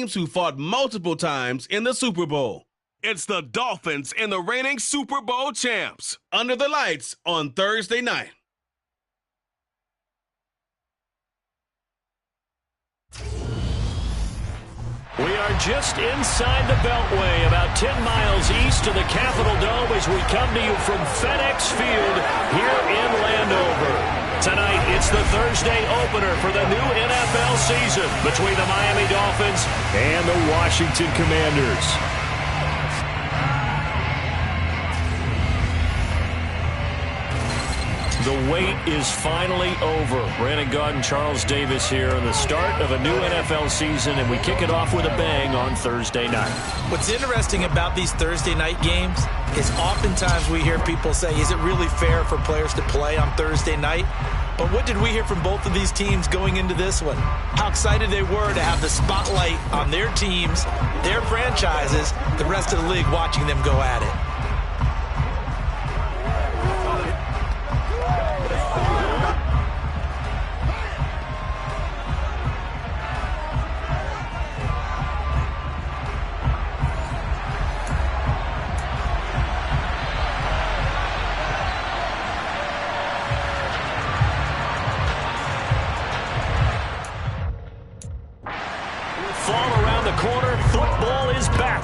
teams who fought multiple times in the Super Bowl. It's the Dolphins and the reigning Super Bowl champs. Under the lights on Thursday night. We are just inside the Beltway, about 10 miles east of the Capitol Dome as we come to you from FedEx Field here in Landover. Tonight, it's the Thursday opener for the new NFL season between the Miami Dolphins and the Washington Commanders. The wait is finally over. Brandon Gaudin, Charles Davis here on the start of a new NFL season, and we kick it off with a bang on Thursday night. What's interesting about these Thursday night games is oftentimes we hear people say, is it really fair for players to play on Thursday night? But what did we hear from both of these teams going into this one? How excited they were to have the spotlight on their teams, their franchises, the rest of the league watching them go at it.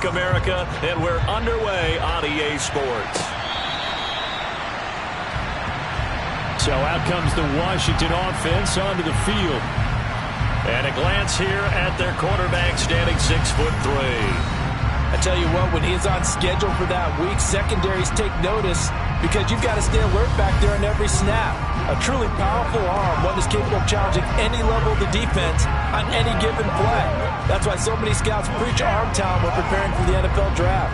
America, and we're underway on EA Sports. So out comes the Washington offense onto the field. And a glance here at their quarterback standing 6'3". I tell you what, when he's on schedule for that week, secondaries take notice because you've got to stay alert back there on every snap. A truly powerful arm, one is capable of challenging any level of the defense on any given play. That's why so many scouts preach arm talent when preparing for the NFL draft.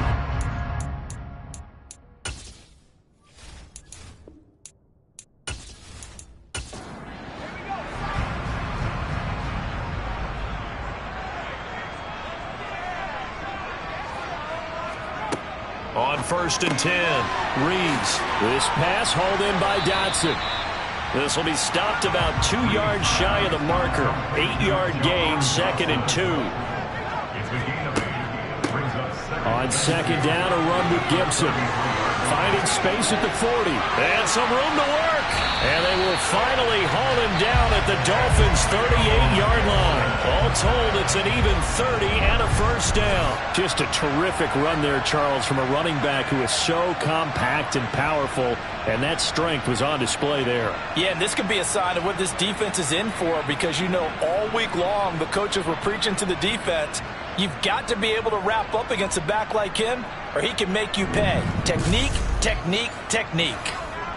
On 1st and 10, Reeves. This pass hauled in by Dotson. This will be stopped about 2 yards shy of the marker. 8-yard gain, 2nd and 2. On 2nd down, a run with Gibson. Finding space at the 40. And some room to work. And they will finally haul him down at the Dolphins' 38-yard line. All told, it's an even 30 and a first down. Just a terrific run there, Charles, from a running back who is so compact and powerful, and that strength was on display there. Yeah, and this could be a sign of what this defense is in for because, you know, all week long the coaches were preaching to the defense, you've got to be able to wrap up against a back like him or he can make you pay. Technique, technique, technique.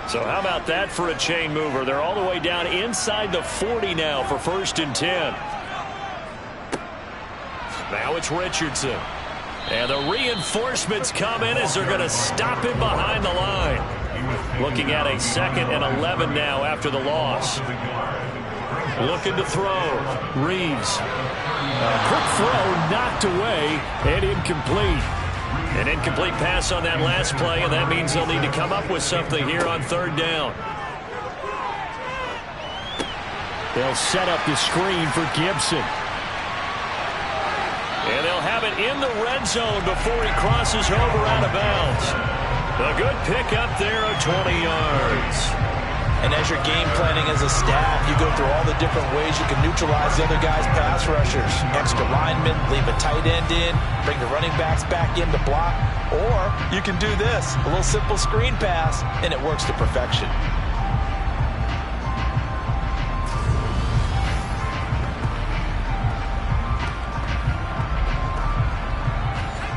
So how about that for a chain mover? They're all the way down inside the 40 now for 1st and 10. Now it's Richardson. And the reinforcements come in as they're going to stop him behind the line. Looking at a 2nd and 11 now after the loss. Looking to throw. Reeves. A quick throw knocked away and incomplete. An incomplete pass on that last play, and that means they'll need to come up with something here on 3rd down. They'll set up the screen for Gibson. And they'll have it in the red zone before he crosses over out of bounds. A good pickup there of 20 yards. And as you're game planning as a staff, you go through all the different ways you can neutralize the other guy's pass rushers. Extra linemen, leave a tight end in, bring the running backs back in to block. Or you can do this, a little simple screen pass, and it works to perfection.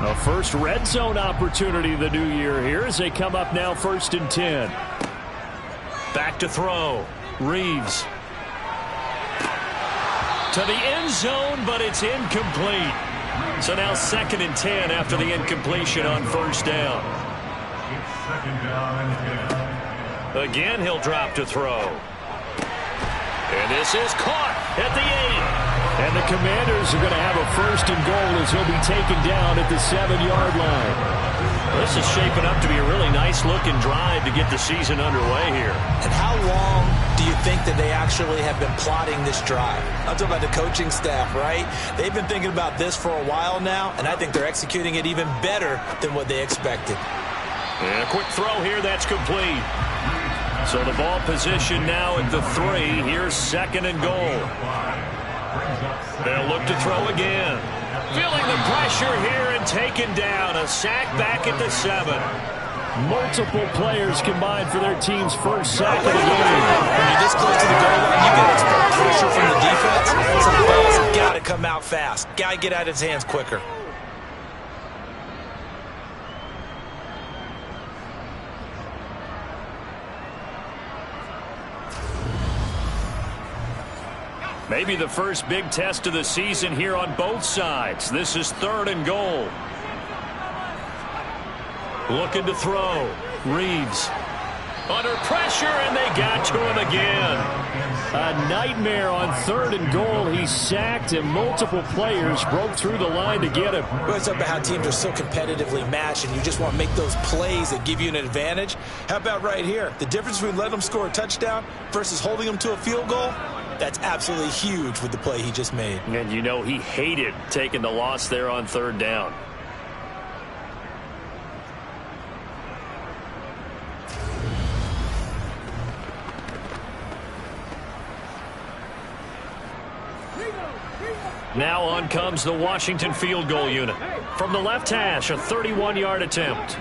A first red zone opportunity the new year here as they come up now 1st and 10. Back to throw. Reeves. To the end zone, but it's incomplete. So now 2nd and 10 after the incompletion on 1st down. Again, he'll drop to throw. And this is caught at the 8. And the Commanders are going to have a 1st and goal as he'll be taken down at the 7-yard line. This is shaping up to be a really nice-looking drive to get the season underway here. And how long do you think that they actually have been plotting this drive? I'm talking about the coaching staff, right? They've been thinking about this for a while now, and I think they're executing it even better than what they expected. And a quick throw here, that's complete. So the ball position now at the 3. Here's 2nd and goal. They'll look to throw again. Feeling the pressure here and taken down. A sack back at the 7. Multiple players combined for their team's first sack of the game. When you're this close to the goal line, you got to expect pressure from the defense. So the ball's got to come out fast. Got to get out of his hands quicker. Maybe the first big test of the season here on both sides. This is 3rd and goal. Looking to throw. Reeves. Under pressure, and they got to him again. A nightmare on 3rd and goal. He's sacked, and multiple players broke through the line to get him. Well, it's about how teams are so competitively matched, and you just want to make those plays that give you an advantage. How about right here? The difference between letting them score a touchdown versus holding them to a field goal? That's absolutely huge with the play he just made. And you know he hated taking the loss there on 3rd down. Now on comes the Washington field goal unit. From the left hash, a 31-yard attempt.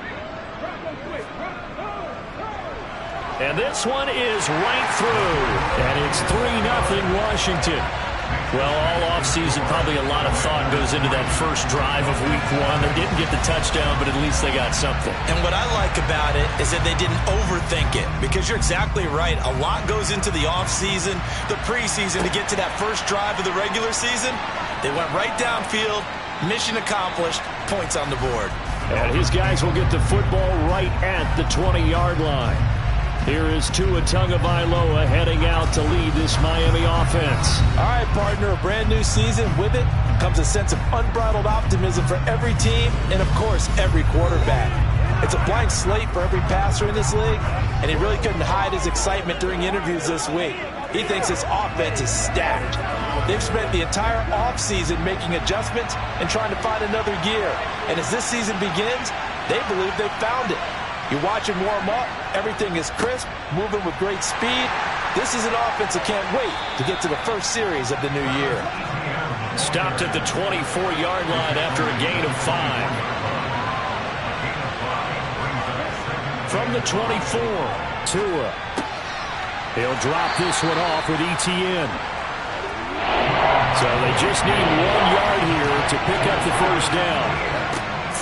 And this one is right through. And it's 3-0 Washington. Well, all offseason, probably a lot of thought goes into that first drive of week 1. They didn't get the touchdown, but at least they got something. And what I like about it is that they didn't overthink it, because you're exactly right. A lot goes into the offseason, the preseason, to get to that first drive of the regular season. They went right downfield, mission accomplished, points on the board. And his guys will get the football right at the 20-yard line. Here is Tua Tagovailoa heading out to lead this Miami offense. All right, partner, a brand new season. With it comes a sense of unbridled optimism for every team and, of course, every quarterback. It's a blank slate for every passer in this league, and he really couldn't hide his excitement during interviews this week. He thinks his offense is stacked. They've spent the entire offseason making adjustments and trying to find another gear. And as this season begins, they believe they've found it. You watch him warm up, everything is crisp, moving with great speed. This is an offense that can't wait to get to the first series of the new year. Stopped at the 24-yard line after a gain of 5. From the 24, Tua. He'll drop this one off with ETN. So they just need 1 yard here to pick up the first down.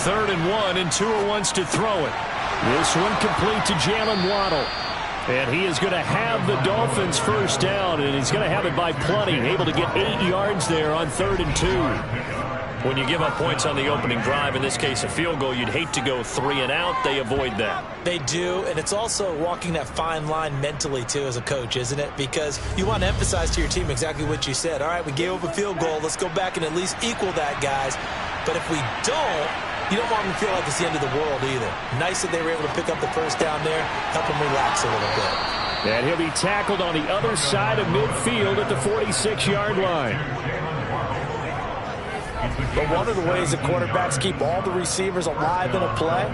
3rd and 1, and Tua wants to throw it. This one complete to Jalen Waddle. And he is going to have the Dolphins first down, and he's going to have it by plenty. Able to get 8 yards there on 3rd and 2. When you give up points on the opening drive, in this case a field goal, you'd hate to go 3 and out. They avoid that. They do, and it's also walking that fine line mentally, too, as a coach, isn't it? Because you want to emphasize to your team exactly what you said. All right, we gave up a field goal. Let's go back and at least equal that, guys. But if we don't, you don't want them to feel like it's the end of the world either. Nice that they were able to pick up the first down there, help them relax a little bit. And he'll be tackled on the other side of midfield at the 46-yard line. But one of the ways that quarterbacks keep all the receivers alive in a play,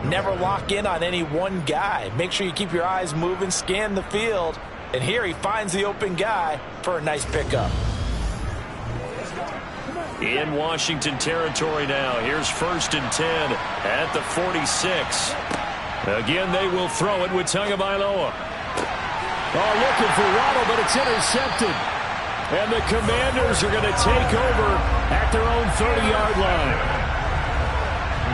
never lock in on any one guy. Make sure you keep your eyes moving, scan the field, and here he finds the open guy for a nice pickup. In Washington territory now. Here's 1st and 10 at the 46. Again, they will throw it with Tagovailoa. Oh, looking for Waddle, but it's intercepted. And the Commanders are going to take over at their own 30-yard line.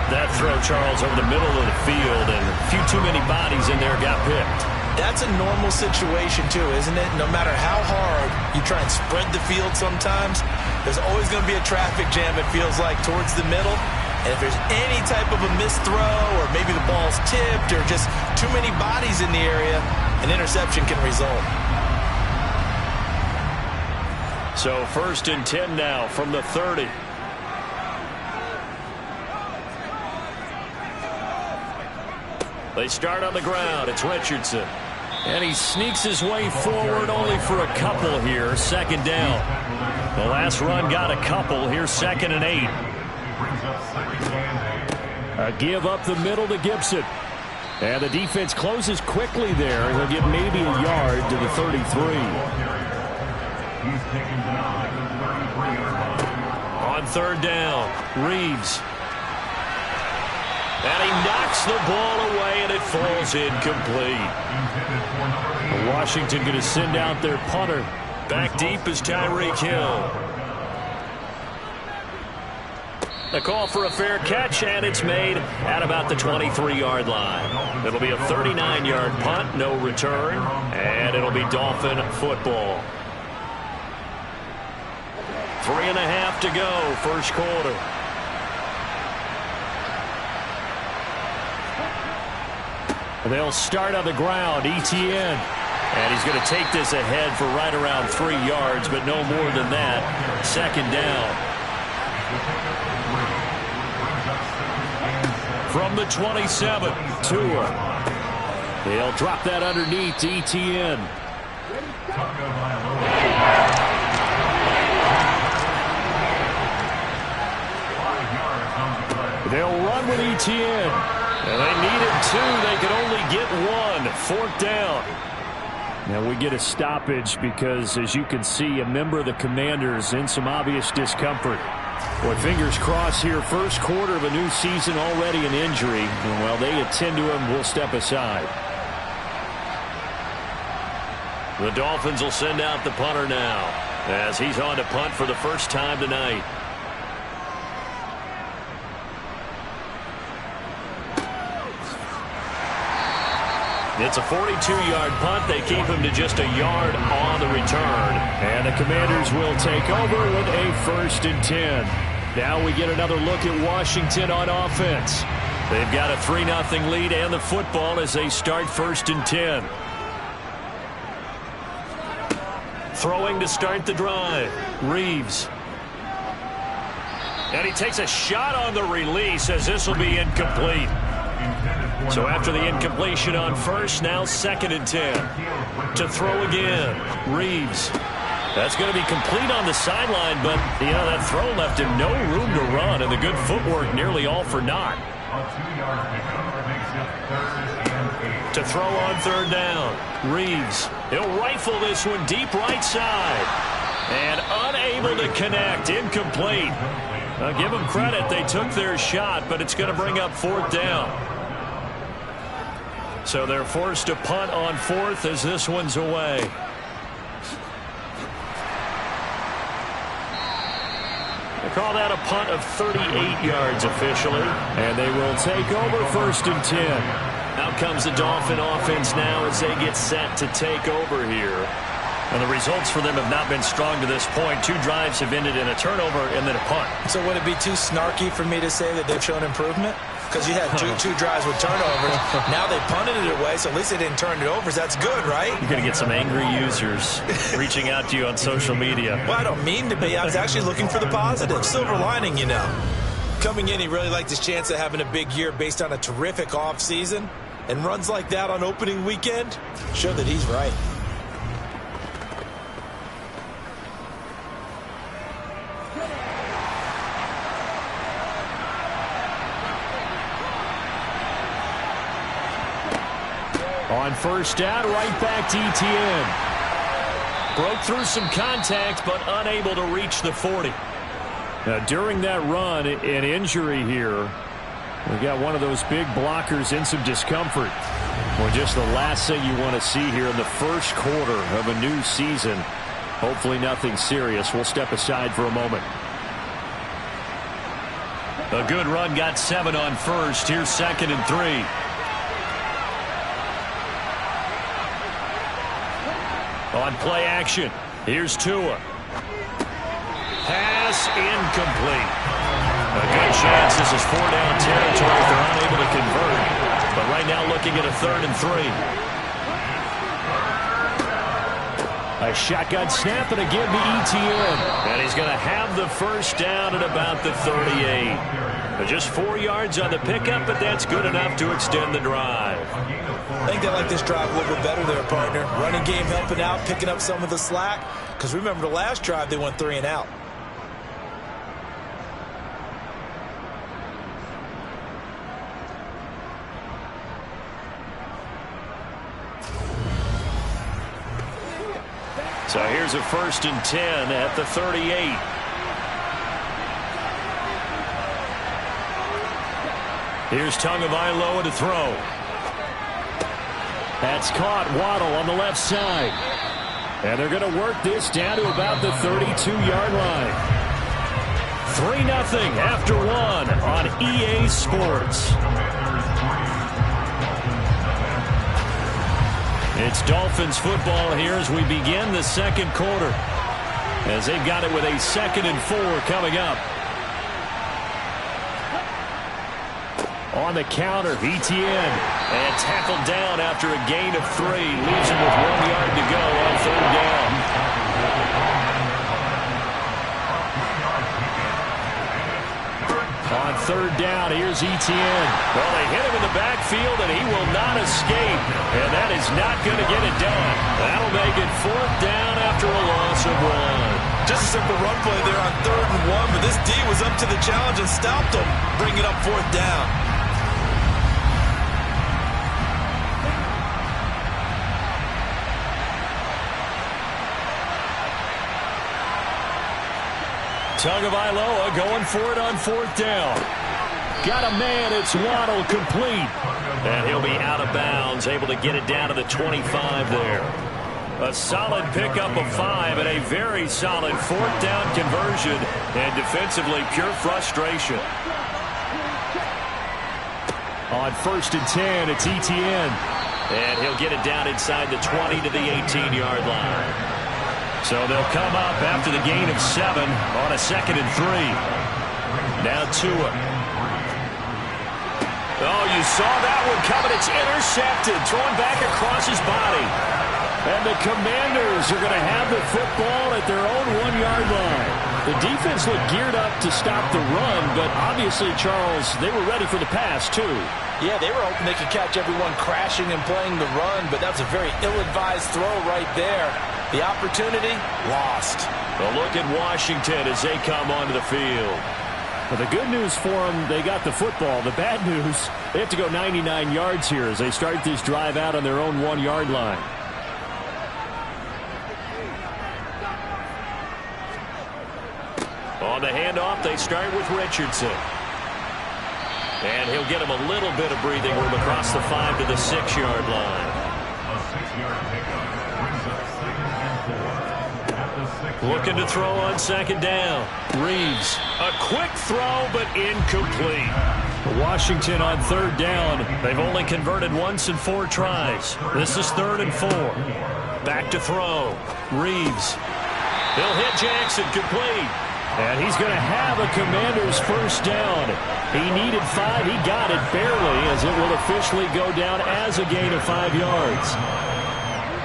That throw, Charles, over the middle of the field, and a few too many bodies in there got picked. That's a normal situation, too, isn't it? No matter how hard you try and spread the field sometimes, there's always going to be a traffic jam, it feels like, towards the middle. And if there's any type of a missed throw, or maybe the ball's tipped, or just too many bodies in the area, an interception can result. So 1st and 10 now from the 30. They start on the ground. It's Richardson. And he sneaks his way forward only for a couple here. 2nd down. The last run got a couple. Here's 2nd and 8. A give up the middle to Gibson. And the defense closes quickly there. He'll get maybe a yard to the 33. On 3rd down, Reeves. And he knocks the ball away, and it falls incomplete. Washington going to send out their punter. Back deep is Tyreek Hill. The call for a fair catch, and it's made at about the 23-yard line. It'll be a 39-yard punt, no return, and it'll be Dolphin football. 3.5 to go, first quarter. They'll start on the ground, Etienne. And he's going to take this ahead for right around 3 yards, but no more than that. 2nd down. From the 27, Tua. They'll drop that underneath to Etienne. They'll run with Etienne. And they needed 2. They could only get 1. 4th down. Now we get a stoppage because, as you can see, a member of the Commanders in some obvious discomfort. Boy, fingers crossed here. First quarter of a new season, already an injury. And while they attend to him, we'll step aside. The Dolphins will send out the punter now, as he's on to punt for the first time tonight. It's a 42-yard punt. They keep him to just a yard on the return. And the Commanders will take over with a 1st and 10. Now we get another look at Washington on offense. They've got a 3-0 lead and the football as they start 1st and 10. Throwing to start the drive, Reeves. And he takes a shot on the release as this will be incomplete. So after the incompletion on first, now 2nd and 10. To throw again, Reeves. That's going to be complete on the sideline, but, you know, that throw left him no room to run, and the good footwork nearly all for naught. To throw on 3rd down, Reeves. He'll rifle this one deep right side. And unable to connect, incomplete. Now give them credit, they took their shot, but it's going to bring up 4th down. So they're forced to punt on 4th as this one's away. They call that a punt of 38 yards officially. And they will take over 1st and 10. Out comes the Dolphin offense now as they get set to take over here. And the results for them have not been strong to this point. 2 drives have ended in a turnover and then a punt. So would it be too snarky for me to say that they've shown improvement? Because you had two drives with turnovers. Now they punted it away, so at least they didn't turn it over. That's good, right? You're going to get some angry users reaching out to you on social media. Well, I don't mean to be. I was actually looking for the positive. Silver lining, you know. Coming in, he really liked his chance of having a big year based on a terrific offseason. And runs like that on opening weekend show that he's right. On 1st down, right back to Etienne. Broke through some contact, but unable to reach the 40. Now, during that run, an injury here. We got one of those big blockers in some discomfort. Well, just the last thing you want to see here in the first quarter of a new season. Hopefully nothing serious. We'll step aside for a moment. A good run, got 7 on 1st. Here's 2nd and 3. On play action, here's Tua. Pass incomplete. A good chance this is 4-down territory if they're unable to convert. But right now looking at a 3rd and 3. A shotgun snap and a give to Etienne. And he's going to have the first down at about the 38. Just 4 yards on the pickup, but that's good enough to extend the drive. I think they like this drive a little bit better there, partner. Running game helping out, picking up some of the slack. Because remember the last drive, they went 3 and out. So here's a 1st and 10 at the 38. Here's Tagovailoa to throw. That's caught. Waddle on the left side. And they're going to work this down to about the 32-yard line. 3-0 after 1 on EA Sports. It's Dolphins football here as we begin the second quarter. As they've got it with a 2nd and 4 coming up. On the counter, Etienne. And tackled down after a gain of 3. Leaves him with 1 yard to go on 3rd down. On 3rd down, here's Etienne. Well, they hit him in the backfield, and he will not escape. And that is not going to get it done. That'll make it 4th down after a loss of 1. Just a simple run play there on 3rd and 1, but this D was up to the challenge and stopped him, bringing up 4th down. Tagovailoa going for it on 4th down. Got a man, it's Waddle, complete. And he'll be out of bounds, able to get it down to the 25 there. A solid pickup of 5 and a very solid 4th down conversion. And defensively, pure frustration. On 1st and 10, it's Etienne. And he'll get it down inside the 20 to the 18-yard line. So they'll come up after the gain of 7 on a 2nd and 3. Now Tua. Oh, you saw that one coming. It's intercepted. Thrown back across his body. And the Commanders are going to have the football at their own 1-yard line. The defense looked geared up to stop the run, but obviously, Charles, they were ready for the pass, too. Yeah, they were hoping they could catch everyone crashing and playing the run, but that's a very ill-advised throw right there. The opportunity, lost. Well, look at Washington as they come onto the field. Well, the good news for them, they got the football. The bad news, they have to go 99 yards here as they start this drive out on their own 1-yard line. On the handoff, they start with Richardson. And he'll get him a little bit of breathing room across the 5 to the 6-yard line. A 6-yard pickup brings up 2nd and 4 at the 6-yard. Looking to throw on 2nd down. Reeves, a quick throw, but incomplete. Washington on 3rd down. They've only converted once in 4 tries. This is 3rd and 4. Back to throw. Reeves. He'll hit Jackson, complete. And he's going to have a Commander's 1st down. He needed 5. He got it barely as it will officially go down as a gain of 5 yards.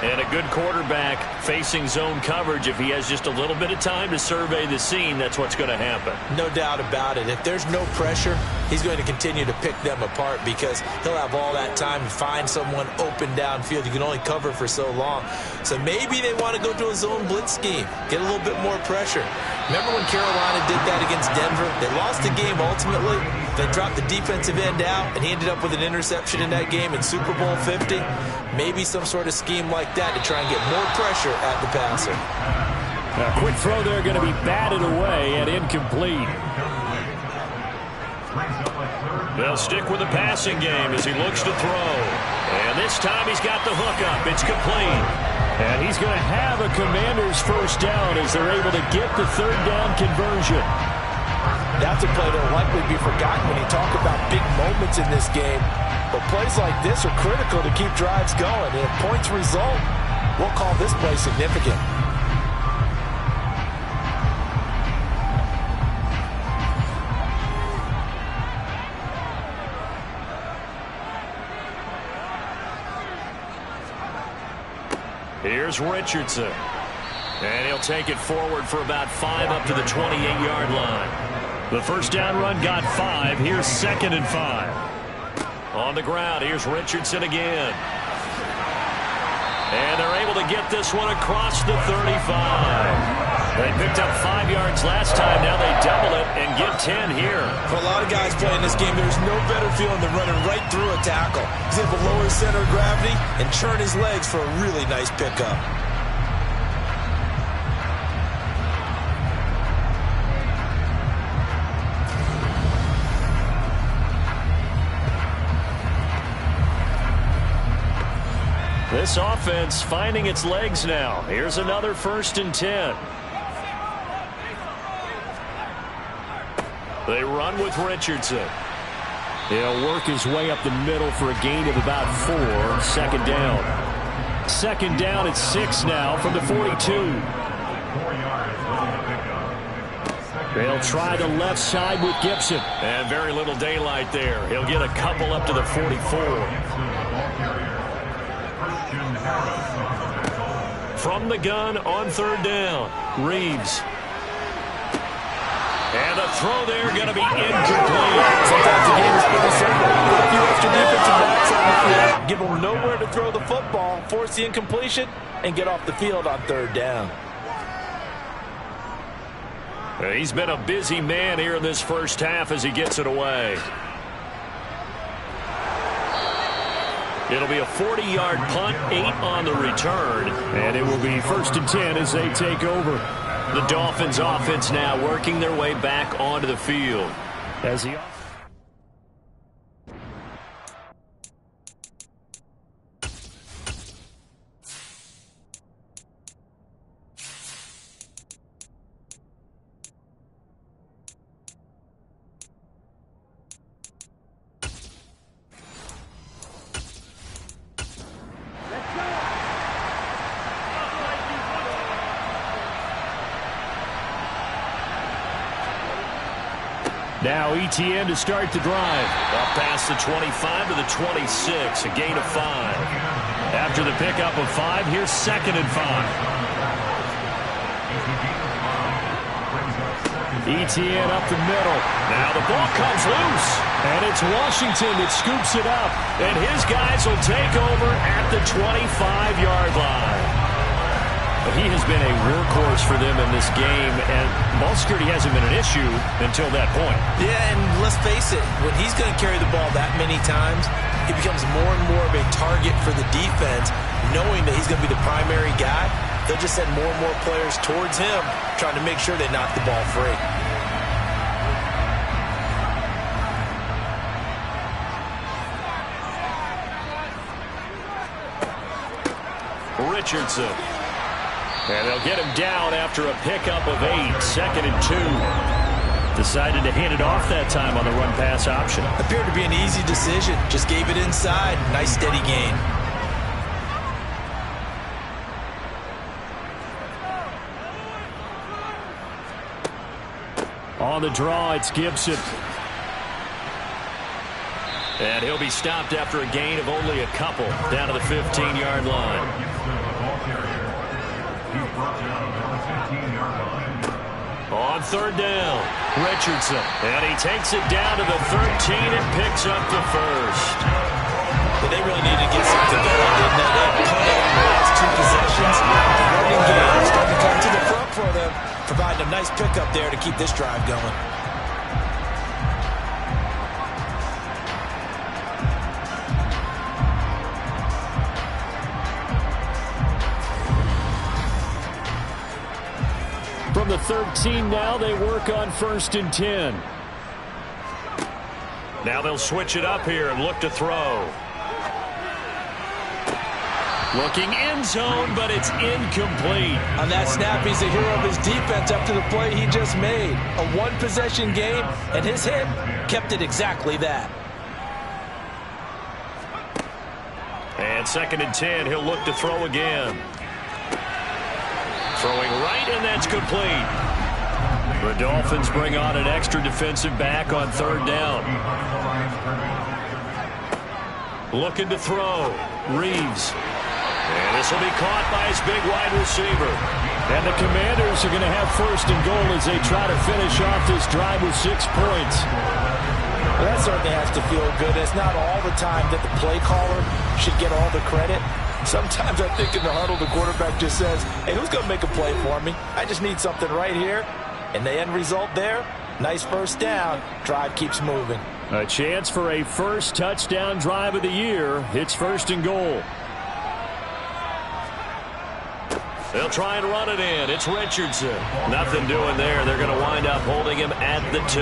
And a good quarterback facing zone coverage. If he has just a little bit of time to survey the scene, that's what's going to happen. No doubt about it. If there's no pressure, he's going to continue to pick them apart because he'll have all that time to find someone open downfield. You can only cover for so long. So maybe they want to go to a zone blitz scheme, get a little bit more pressure. Remember when Carolina did that against Denver? They lost the game ultimately. They dropped the defensive end out, and he ended up with an interception in that game in Super Bowl 50. Maybe some sort of scheme like that to try and get more pressure at the passer. A quick throw there going to be batted away and incomplete. They'll stick with the passing game as he looks to throw. And this time he's got the hook up. It's complete. And he's going to have a Commander's 1st down as they're able to get the 3rd down conversion. That's a play that will likely be forgotten when you talk about big moments in this game. But plays like this are critical to keep drives going. And if points result, we'll call this play significant. Here's Richardson. And he'll take it forward for about 5 up to the 28-yard line. The first down run got 5. Here's 2nd and 5. On the ground, here's Richardson again. And they're able to get this one across the 35. They picked up 5 yards last time. Now they double it and get 10 here. For a lot of guys playing this game, there's no better feeling than running right through a tackle. He's able to lower his center of gravity and churn his legs for a really nice pickup. This offense finding its legs now. Here's another 1st and 10. They run with Richardson. He'll work his way up the middle for a gain of about 4. 2nd down. 2nd down at 6 now from the 42. 4 yards on the pickup. They'll try the left side with Gibson. And very little daylight there. He'll get a couple up to the 44. From the gun on 3rd down, Reeves. And the throw there going to be incomplete. Sometimes the game is pretty simple. Put a few extra defensive backs on the field, give them nowhere to throw the football, force the incompletion, and get off the field on 3rd down. He's been a busy man here in this first half as he gets it away. It'll be a 40-yard punt, 8 on the return, and it will be 1st and 10 as they take over. The Dolphins offense now working their way back onto the field. As he now ETN to start the drive. Up past the 25 to the 26, a gain of 5. After the pickup of 5, here's 2nd and 5. ETN up the middle. Now the ball comes loose. And it's Washington that scoops it up. And his guys will take over at the 25-yard line. He has been a workhorse for them in this game, and ball security hasn't been an issue until that point. Yeah, and let's face it, when he's going to carry the ball that many times, he becomes more and more of a target for the defense, knowing that he's going to be the primary guy. They'll just send more and more players towards him, trying to make sure they knock the ball free. Richardson. And they'll get him down after a pickup of 8, 2nd and 2. Decided to hand it off that time on the run-pass option. Appeared to be an easy decision. Just gave it inside. Nice steady gain. On the draw, it's Gibson. And he'll be stopped after a gain of only a couple down to the 15-yard line. On 3rd down, Richardson. And he takes it down to the 13 and picks up the 1st. But they really need to get something going, didn't they? They punted on the last 2 possessions. Running game starting to come to the front for them, providing a nice pickup there to keep this drive going. From the 13 now, they work on 1st and 10. Now they'll switch it up here and look to throw. Looking end zone, but it's incomplete. On that snap, he's the hero of his defense after the play he just made. A 1-possession game, and his hit kept it exactly that. And 2nd and 10, he'll look to throw again. Throwing right, and that's complete. The Dolphins bring on an extra defensive back on 3rd down. Looking to throw. Reeves. And this will be caught by his big wide receiver. And the Commanders are going to have first and goal as they try to finish off this drive with 6 points. Well, that certainly has to feel good. It's not all the time that the play caller should get all the credit. Sometimes I think in the huddle, the quarterback just says, hey, who's going to make a play for me? I just need something right here. And the end result there, nice first down. Drive keeps moving. A chance for a first touchdown drive of the year. It's first and goal. They'll try and run it in. It's Richardson. Nothing doing there. They're going to wind up holding him at the 2.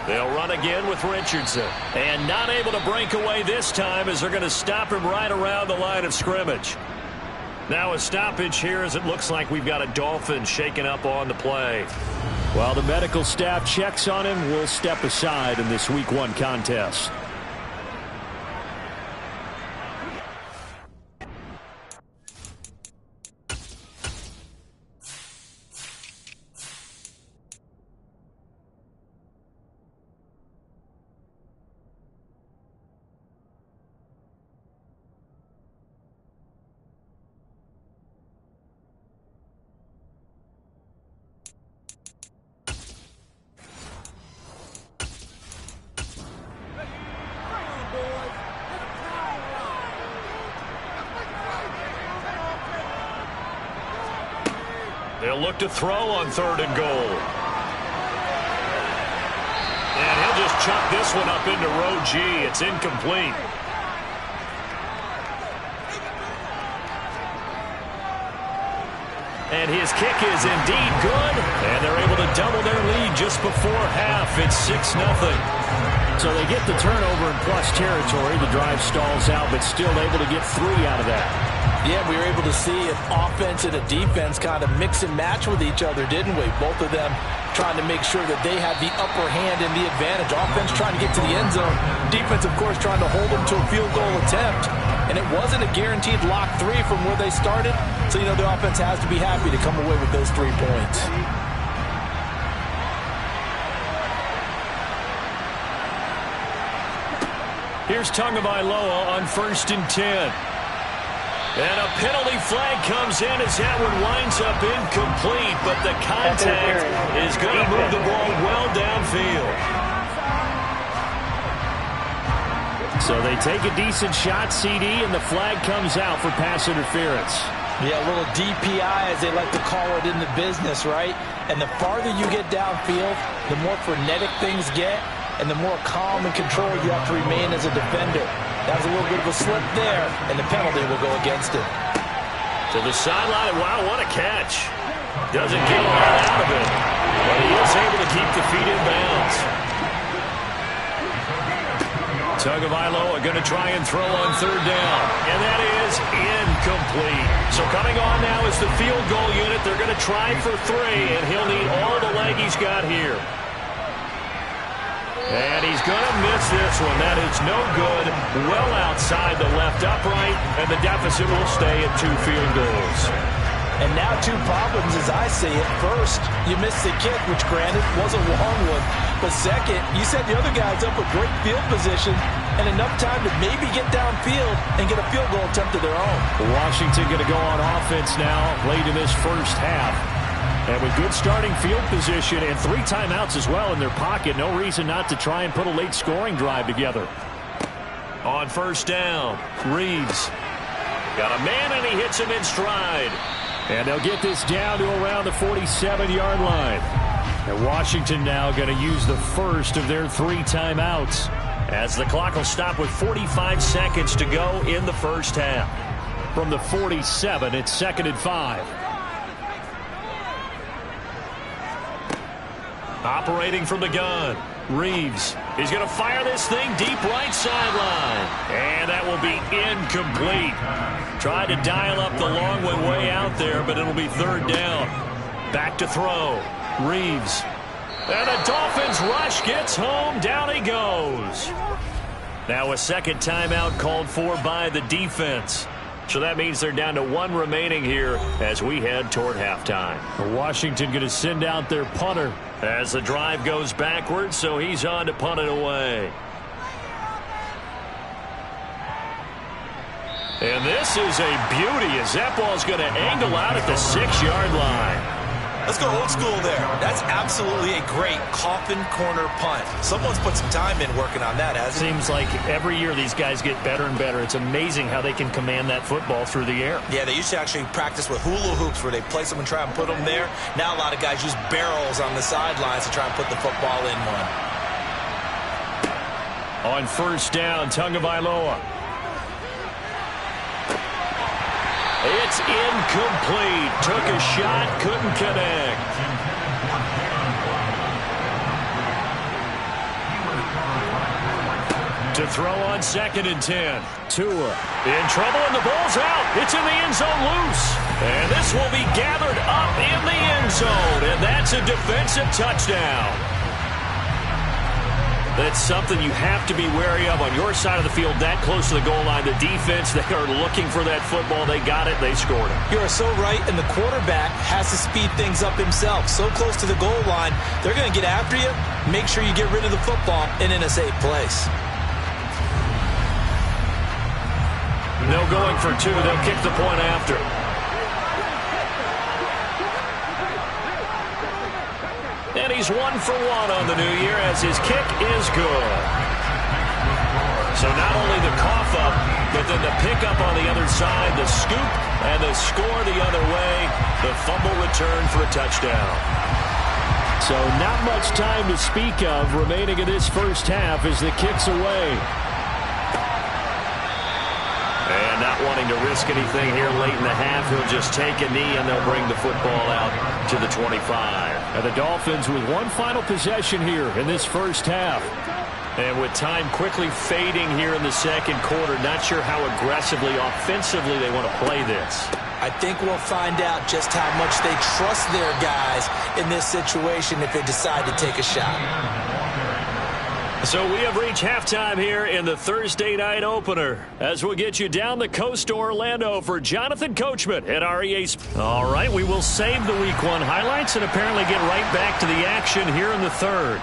They'll run again with Richardson. And not able to break away this time as they're going to stop him right around the line of scrimmage. Now a stoppage here as it looks like we've got a Dolphin shaking up on the play. While the medical staff checks on him, we'll step aside in this Week 1 contest. They'll look to throw on 3rd and goal. And he'll just chuck this one up into row G. It's incomplete. And his kick is indeed good. And they're able to double their lead just before half. It's 6-0. So they get the turnover in plus territory. The drive stalls out, but still able to get 3 out of that. Yeah, we were able to see an offense and a defense kind of mix and match with each other, didn't we? Both of them trying to make sure that they had the upper hand and the advantage. Offense trying to get to the end zone. Defense, of course, trying to hold them to a field goal attempt. And it wasn't a guaranteed lock 3 from where they started. So, you know, the offense has to be happy to come away with those 3 points. Here's Tagovailoa on 1st and 10. And a penalty flag comes in as that one winds up incomplete, but the contact is going to move the ball well downfield. So they take a decent shot, CD, and the flag comes out for pass interference. Yeah, a little DPI, as they like to call it in the business, right? And the farther you get downfield, the more frenetic things get, and the more calm and controlled you have to remain as a defender. That was a little bit of a slip there, and the penalty will go against him. To the sideline, wow, what a catch. Doesn't get a lot out of it, but he is able to keep the feet in bounds. Tagovailoa going to try and throw on 3rd down, and that is incomplete. So coming on now is the field goal unit. They're going to try for 3, and he'll need all the leg he's got here. And he's going to miss this one. That is no good. Well outside the left upright, and the deficit will stay at 2 field goals. And now 2 problems as I see it. First, you missed the kick, which granted was a long one. But second, you set the other guys up with great field position and enough time to maybe get downfield and get a field goal attempt of their own. Washington going to go on offense now late in this first half. And with good starting field position and 3 timeouts as well in their pocket, no reason not to try and put a late scoring drive together. On 1st down, Reeves got a man and he hits him in stride. And they'll get this down to around the 47-yard line. And Washington now going to use the first of their 3 timeouts as the clock will stop with 45 seconds to go in the first half. From the 47, it's 2nd and 5. Operating from the gun, Reeves. He's going to fire this thing deep right sideline. And that will be incomplete. Tried to dial up the long one way out there, but it'll be 3rd down. Back to throw. Reeves. And the Dolphins rush gets home. Down he goes. Now a 2nd timeout called for by the defense. So that means they're down to 1 remaining here as we head toward halftime. Washington going to send out their punter as the drive goes backwards, so he's on to punt it away. And this is a beauty as that ball's going to angle out at the 6-yard line. Let's go old school there. That's absolutely a great coffin corner punt. Someone's put some time in working on that, hasn't it? Seems like every year these guys get better and better. It's amazing how they can command that football through the air. Yeah, they used to actually practice with hula hoops where they place them and try and put them there. Now a lot of guys use barrels on the sidelines to try and put the football in one. On first down, Tagovailoa. It's incomplete. Took a shot, couldn't connect. To throw on 2nd and 10. Tua in trouble, and the ball's out. It's in the end zone loose. And this will be gathered up in the end zone, and that's a defensive touchdown. That's something you have to be wary of on your side of the field, that close to the goal line. The defense, they are looking for that football. They got it. They scored it. You are so right, and the quarterback has to speed things up himself. So close to the goal line, they're going to get after you. Make sure you get rid of the football and in a safe place. No going for 2. They'll kick the point after. And he's 1 for 1 on the new year as his kick is good. So not only the cough up, but then the pickup on the other side, the scoop, and the score the other way. The fumble return for a touchdown. So not much time to speak of remaining in this first half as the kick's away. And not wanting to risk anything here late in the half, he'll just take a knee and they'll bring the football out to the 25. And the Dolphins with one final possession here in this first half. And with time quickly fading here in the second quarter, not sure how aggressively, offensively they want to play this. I think we'll find out just how much they trust their guys in this situation if they decide to take a shot. So we have reached halftime here in the Thursday night opener as we'll get you down the coast to Orlando for Jonathan Coachman at REA. All right, we will save the Week 1 highlights and apparently get right back to the action here in the third.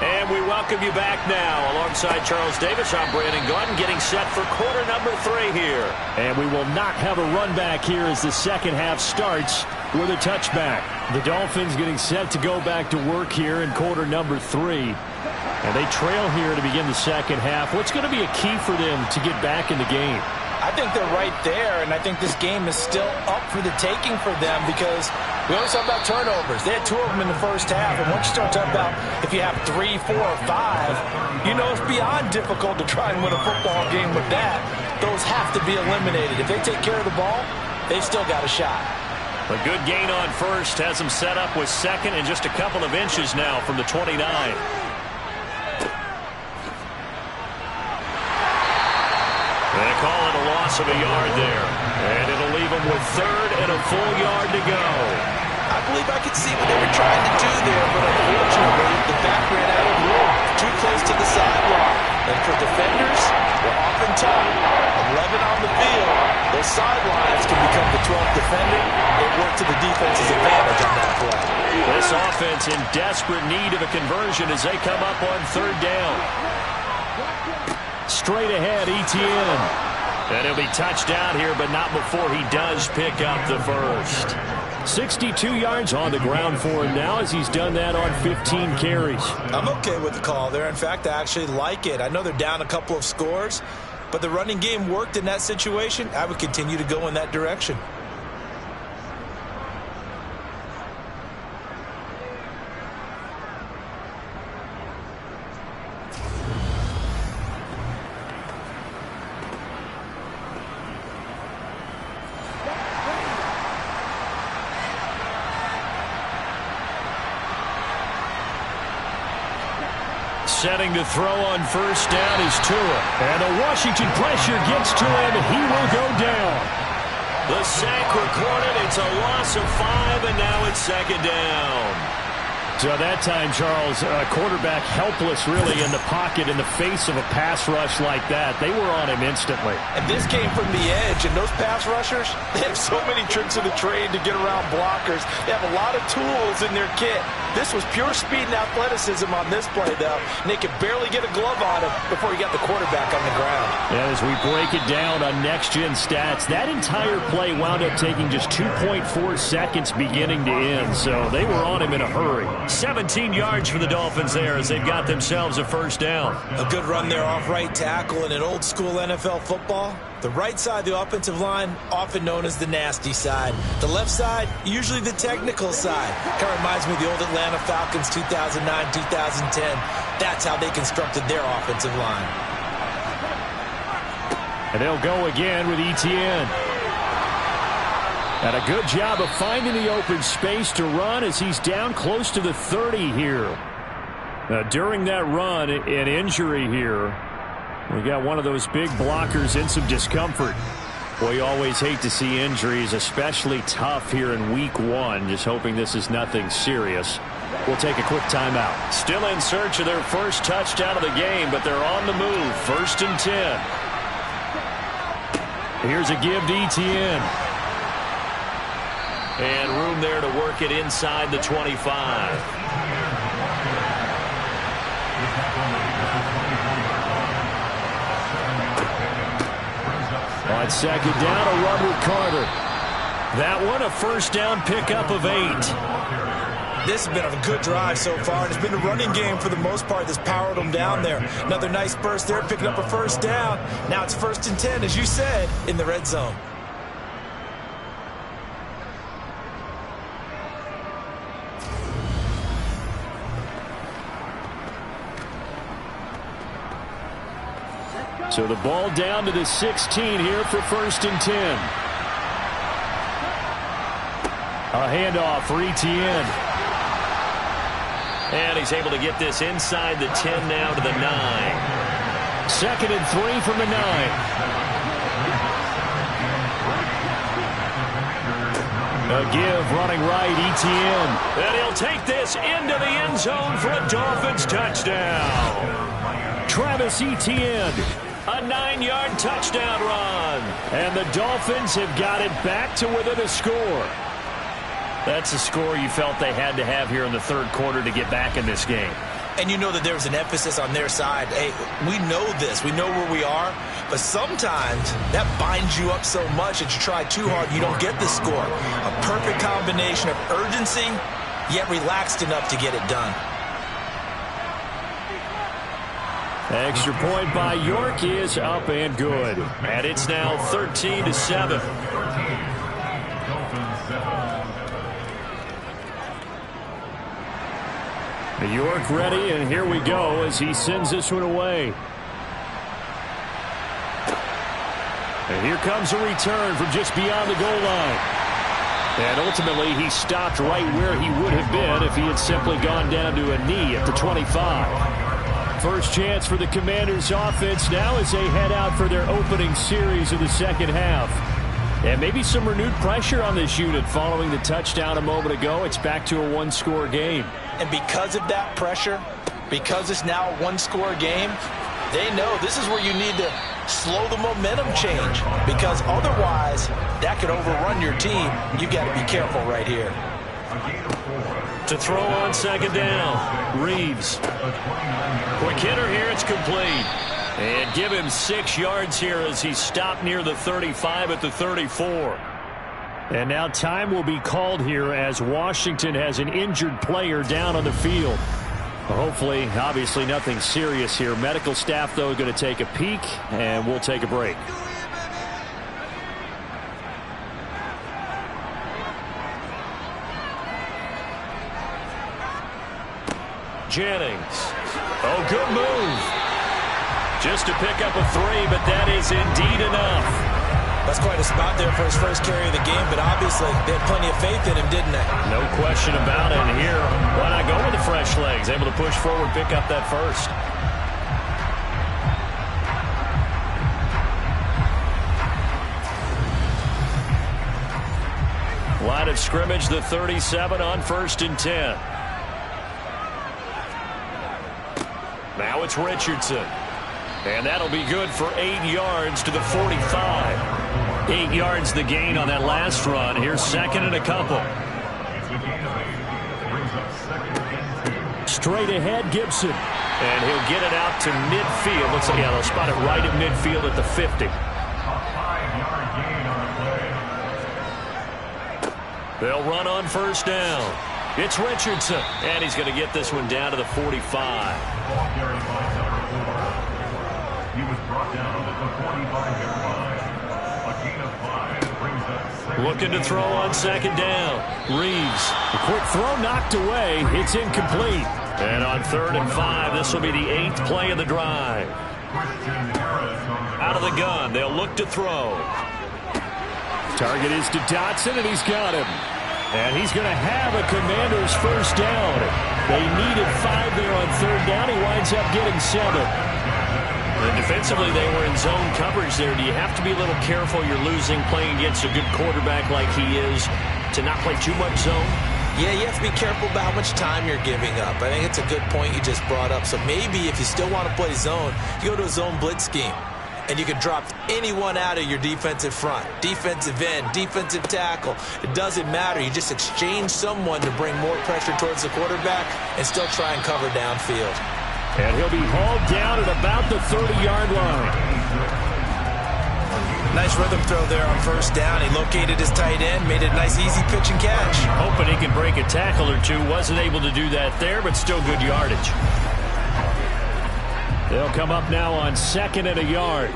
And we welcome you back now. Alongside Charles Davis, I'm Brandon Gaudin getting set for quarter number 3 here. And we will not have a run back here as the second half starts with a touchback. The Dolphins getting set to go back to work here in quarter number 3. And they trail here to begin the second half. What's going to be a key for them to get back in the game? I think they're right there, and I think this game is still up for the taking for them because we always talk about turnovers. They had 2 of them in the first half, and once you start talking about if you have 3, 4, or 5, you know it's beyond difficult to try and win a football game with that. Those have to be eliminated. If they take care of the ball, they've still got a shot. A good gain on first has them set up with second and just a couple of inches now from the 29. They call it a loss of a yard there. And it'll leave them with third and a full yard to go. I believe I could see what they were trying to do there, but unfortunately, the back ran out of room. Too close to the sidewalk. And for defenders, we're often taught 11 on the field. Those sidelines can become the 12th defender. It worked to the defense's advantage on that play. This offense in desperate need of a conversion as they come up on third down. Straight ahead, Etienne. And he'll be touched down here, but not before he does pick up the first. 62 yards on the ground for him now as he's done that on 15 carries. I'm okay with the call there. In fact, I actually like it. I know they're down a couple of scores, but the running game worked in that situation. I would continue to go in that direction. Setting to throw on first down is Tua. And the Washington pressure gets to him, and he will go down. The sack recorded. It's a loss of 5, and now it's second down. So that time, Charles, quarterback helpless really in the pocket in the face of a pass rush like that. They were on him instantly. And this came from the edge, and those pass rushers, they have so many tricks of the trade to get around blockers. They have a lot of tools in their kit. This was pure speed and athleticism on this play, though. And they could barely get a glove on him before he got the quarterback on the ground. And as we break it down on next-gen stats, that entire play wound up taking just 2.4 seconds beginning to end. So they were on him in a hurry. 17 yards for the Dolphins there as they've got themselves a first down. A good run there off right tackle in an old-school NFL football. The right side of the offensive line, often known as the nasty side. The left side, usually the technical side. Kind of reminds me of the old Atlanta Falcons 2009, 2010. That's how they constructed their offensive line. And they'll go again with Etienne. And a good job of finding the open space to run as he's down close to the 30 here. During that run, an injury here. We got one of those big blockers in some discomfort. Boy, you always hate to see injuries, especially tough here in week 1. Just hoping this is nothing serious. We'll take a quick timeout. Still in search of their first touchdown of the game, but they're on the move. 1st and 10. Here's a give to Etienne. And room there to work it inside the 25. On 2nd down, a run with Carter. That one, a first down pickup of 8. This has been a good drive so far, and it's been a running game for the most part that's powered them down there. Another nice burst there, picking up a first down. Now it's 1st and 10, as you said, in the red zone. So the ball down to the 16 here for 1st and 10. A handoff for Etienne. And he's able to get this inside the 10 now to the 9. 2nd and 3 from the 9. A give running right, Etienne. And he'll take this into the end zone for a Dolphins touchdown. Travis Etienne. A 9-yard touchdown run. And the Dolphins have got it back to within a score. That's a score you felt they had to have here in the 3rd quarter to get back in this game. And you know that there was an emphasis on their side. Hey, we know this. We know where we are. But sometimes that binds you up so much that you try too hard and you don't get the score. A perfect combination of urgency, yet relaxed enough to get it done. Extra point by York is up and good. And it's now 13-7. York ready, and here we go as he sends this one away. And here comes a return from just beyond the goal line. And ultimately, he stopped right where he would have been if he had simply gone down to a knee at the 25. First chance for the Commanders' offense now as they head out for their opening series of the 2nd half. And maybe some renewed pressure on this unit following the touchdown a moment ago. It's back to a 1-score game. And because of that pressure, because it's now a 1-score game, they know this is where you need to slow the momentum change. Because otherwise, that could overrun your team. You've got to be careful right here. To throw on 2nd down, Reeves. Quick hitter here, it's complete. And give him 6 yards here as he stopped near the 35 at the 34. And now time will be called here as Washington has an injured player down on the field. Hopefully, obviously nothing serious here. Medical staff, though, going to take a peek, and we'll take a break. Jennings. Oh, good move. Just to pick up a 3, but that is indeed enough. That's quite a spot there for his first carry of the game, but obviously they had plenty of faith in him, didn't they? No question about it. And here, why not go with the fresh legs? Able to push forward, pick up that first. Line of scrimmage, the 37 on 1st and 10. Now it's Richardson. And that'll be good for 8 yards to the 45. 8 yards the gain on that last run. Here's 2nd and a couple. Brings up 2nd Straight ahead, Gibson. And he'll get it out to midfield. Looks like, yeah, they'll spot it right at midfield at the 50. A 5-yard gain on the play. They'll run on first down. It's Richardson. And he's going to get this one down to the 45. Ball carried by number 4. He was brought down at the 45-yard line. A gain of 5 brings up Looking to throw on second down. Reeves. The quick throw knocked away. It's incomplete. And on 3rd and 5, this will be the 8th play of the drive. Out of the gun, they'll look to throw. Target is to Dotson, and he's got him. And he's going to have a Commanders first down. They needed 5 there on 3rd down. He winds up getting 7. And defensively, they were in zone coverage there. Do you have to be a little careful? You're losing playing against a good quarterback like he is to not play too much zone? Yeah, you have to be careful about how much time you're giving up. I think it's a good point you just brought up. So maybe if you still want to play zone, you go to a zone blitz scheme. And you can drop anyone out of your defensive front. Defensive end, defensive tackle. It doesn't matter. You just exchange someone to bring more pressure towards the quarterback and still try and cover downfield. And he'll be hauled down at about the 30-yard line. Nice rhythm throw there on first down. He located his tight end, made it a nice, easy pitch and catch. Hoping he can break a tackle or two. Wasn't able to do that there, but still good yardage. They'll come up now on 2nd and a yard.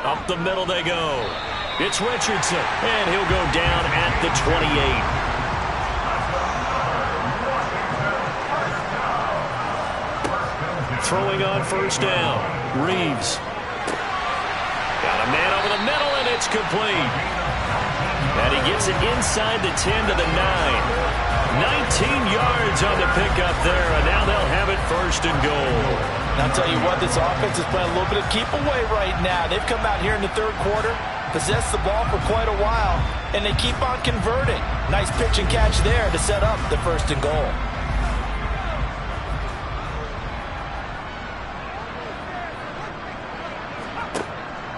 Up the middle they go. It's Richardson, and he'll go down at the 28. Throwing on first down. Reeves. Got a man over the middle, and it's complete. And he gets it inside the 10 to the 9. 19 yards on the pickup there, and now they'll have it 1st and goal. And I'll tell you what, this offense is playing a little bit of keep away right now. They've come out here in the 3rd quarter, possessed the ball for quite a while, and they keep on converting. Nice pitch and catch there to set up the 1st and goal.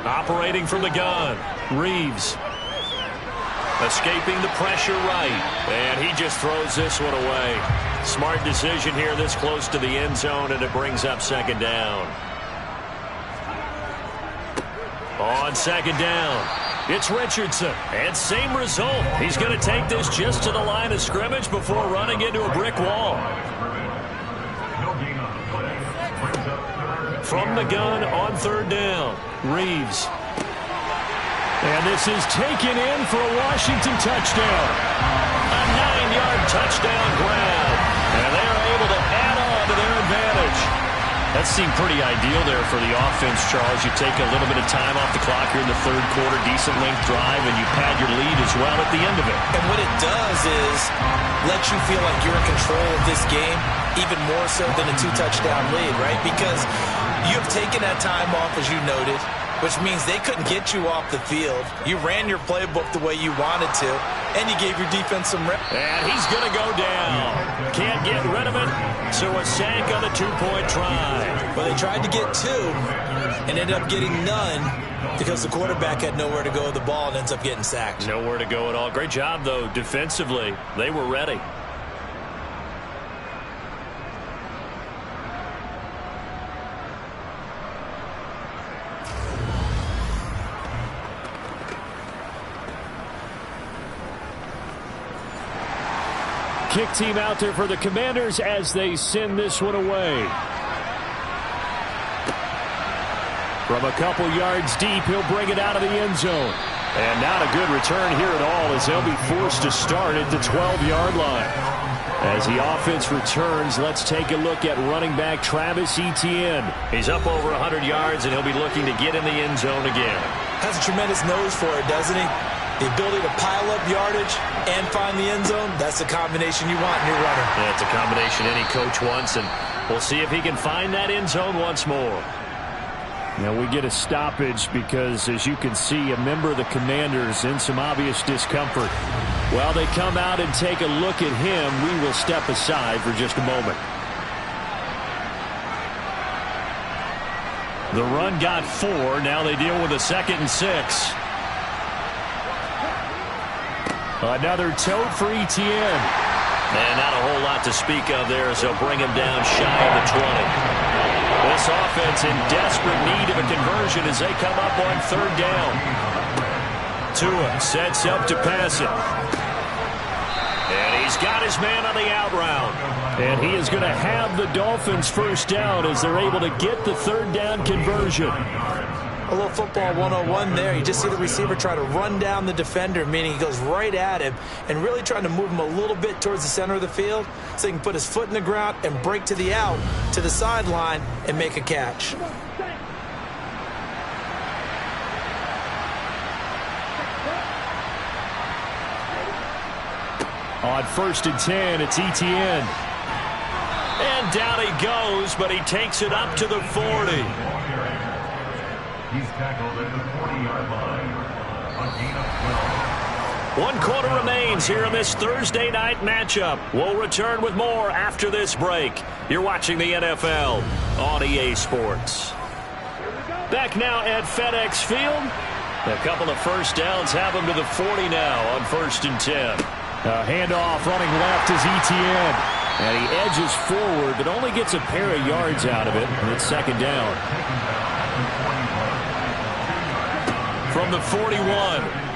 Operating from the gun, Reeves. Escaping the pressure right. And he just throws this one away. Smart decision here this close to the end zone, and it brings up 2nd down. On 2nd down, it's Richardson. And same result. He's going to take this just to the line of scrimmage before running into a brick wall. From the gun on 3rd down, Reeves. And this is taken in for a Washington touchdown. A 9-yard touchdown grab. And they are able to add on to their advantage. That seemed pretty ideal there for the offense, Charles. You take a little bit of time off the clock here in the 3rd quarter, decent length drive, and you pad your lead as well at the end of it. And what it does is let you feel like you're in control of this game, even more so than a 2-touchdown lead, right? Because you have taken that time off, as you noted, which means they couldn't get you off the field. You ran your playbook the way you wanted to, and you gave your defense some rep. And he's going to go down. Can't get rid of it, so a sack on the 2-point try. Well, they tried to get 2 and ended up getting none because the quarterback had nowhere to go with the ball and ends up getting sacked. Nowhere to go at all. Great job, though, defensively. They were ready. Kick team out there for the Commanders as they send this one away. From a couple yards deep, he'll bring it out of the end zone. And not a good return here at all as they'll be forced to start at the 12-yard line. As the offense returns, let's take a look at running back Travis Etienne. He's up over 100 yards, and he'll be looking to get in the end zone again. Has a tremendous nose for it, doesn't he? The ability to pile up yardage and find the end zone, that's the combination you want in your runner. Yeah, it's a combination any coach wants, and we'll see if he can find that end zone once more. Now we get a stoppage because, as you can see, a member of the Commanders in some obvious discomfort. While they come out and take a look at him, we will step aside for just a moment. The run got 4. Now they deal with a 2nd and 6. Another tote for Etienne. And not a whole lot to speak of there as they'll bring him down shy of the 20. This offense in desperate need of a conversion as they come up on third down. Tua sets up to pass it. And he's got his man on the out route. And he is going to have the Dolphins first down as they're able to get the third down conversion. A little football 101 there. You just see the receiver try to run down the defender, meaning he goes right at him and really trying to move him a little bit towards the center of the field so he can put his foot in the ground and break to the out, to the sideline, and make a catch. On 1st and 10, it's Etienne. And down he goes, but he takes it up to the 40. He's tackled at the 40-yard line. A gain of 12. 1 quarter remains here in this Thursday night matchup. We'll return with more after this break. You're watching the NFL on EA Sports. Back now at FedEx Field. A couple of first downs have them to the 40 now on 1st and 10. A handoff running left is Etienne. And he edges forward, but only gets a pair of yards out of it. And it's 2nd down. From the 41,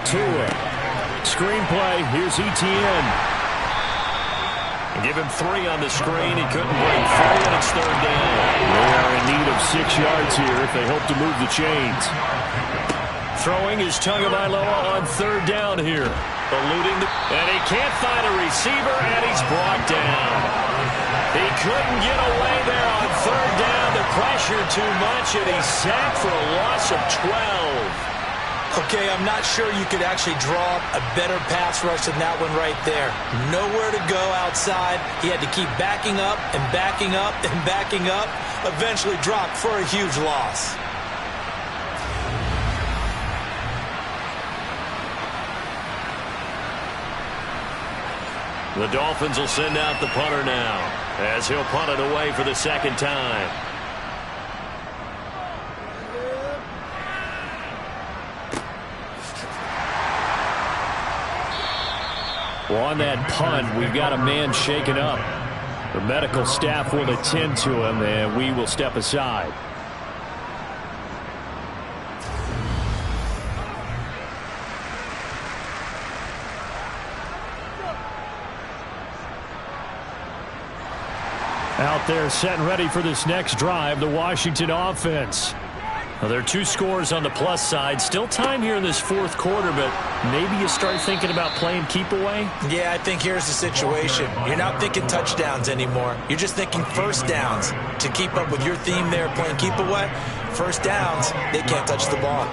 Tua. Screenplay, here's Etienne. Give him 3 on the screen. He couldn't break through, and it's 3rd down. They are in need of 6 yards here if they hope to move the chains. Throwing is Tagovailoa on 3rd down here. And he can't find a receiver, and he's brought down. He couldn't get away there on 3rd down. The pressure too much, and he's sacked for a loss of 12. Okay, I'm not sure you could actually draw a better pass rush than that one right there. Nowhere to go outside. He had to keep backing up and backing up and backing up. Eventually dropped for a huge loss. The Dolphins will send out the punter now as he'll punt it away for the 2nd time. Well, on that punt, we've got a man shaken up. The medical staff will attend to him, and we will step aside. Out there set and ready for this next drive, the Washington offense. Well, there are 2 scores on the plus side. Still time here in this 4th quarter, but maybe you start thinking about playing keep away? Yeah, I think here's the situation. You're not thinking touchdowns anymore. You're just thinking first downs. To keep up with your theme there, playing keep away, first downs, they can't touch the ball.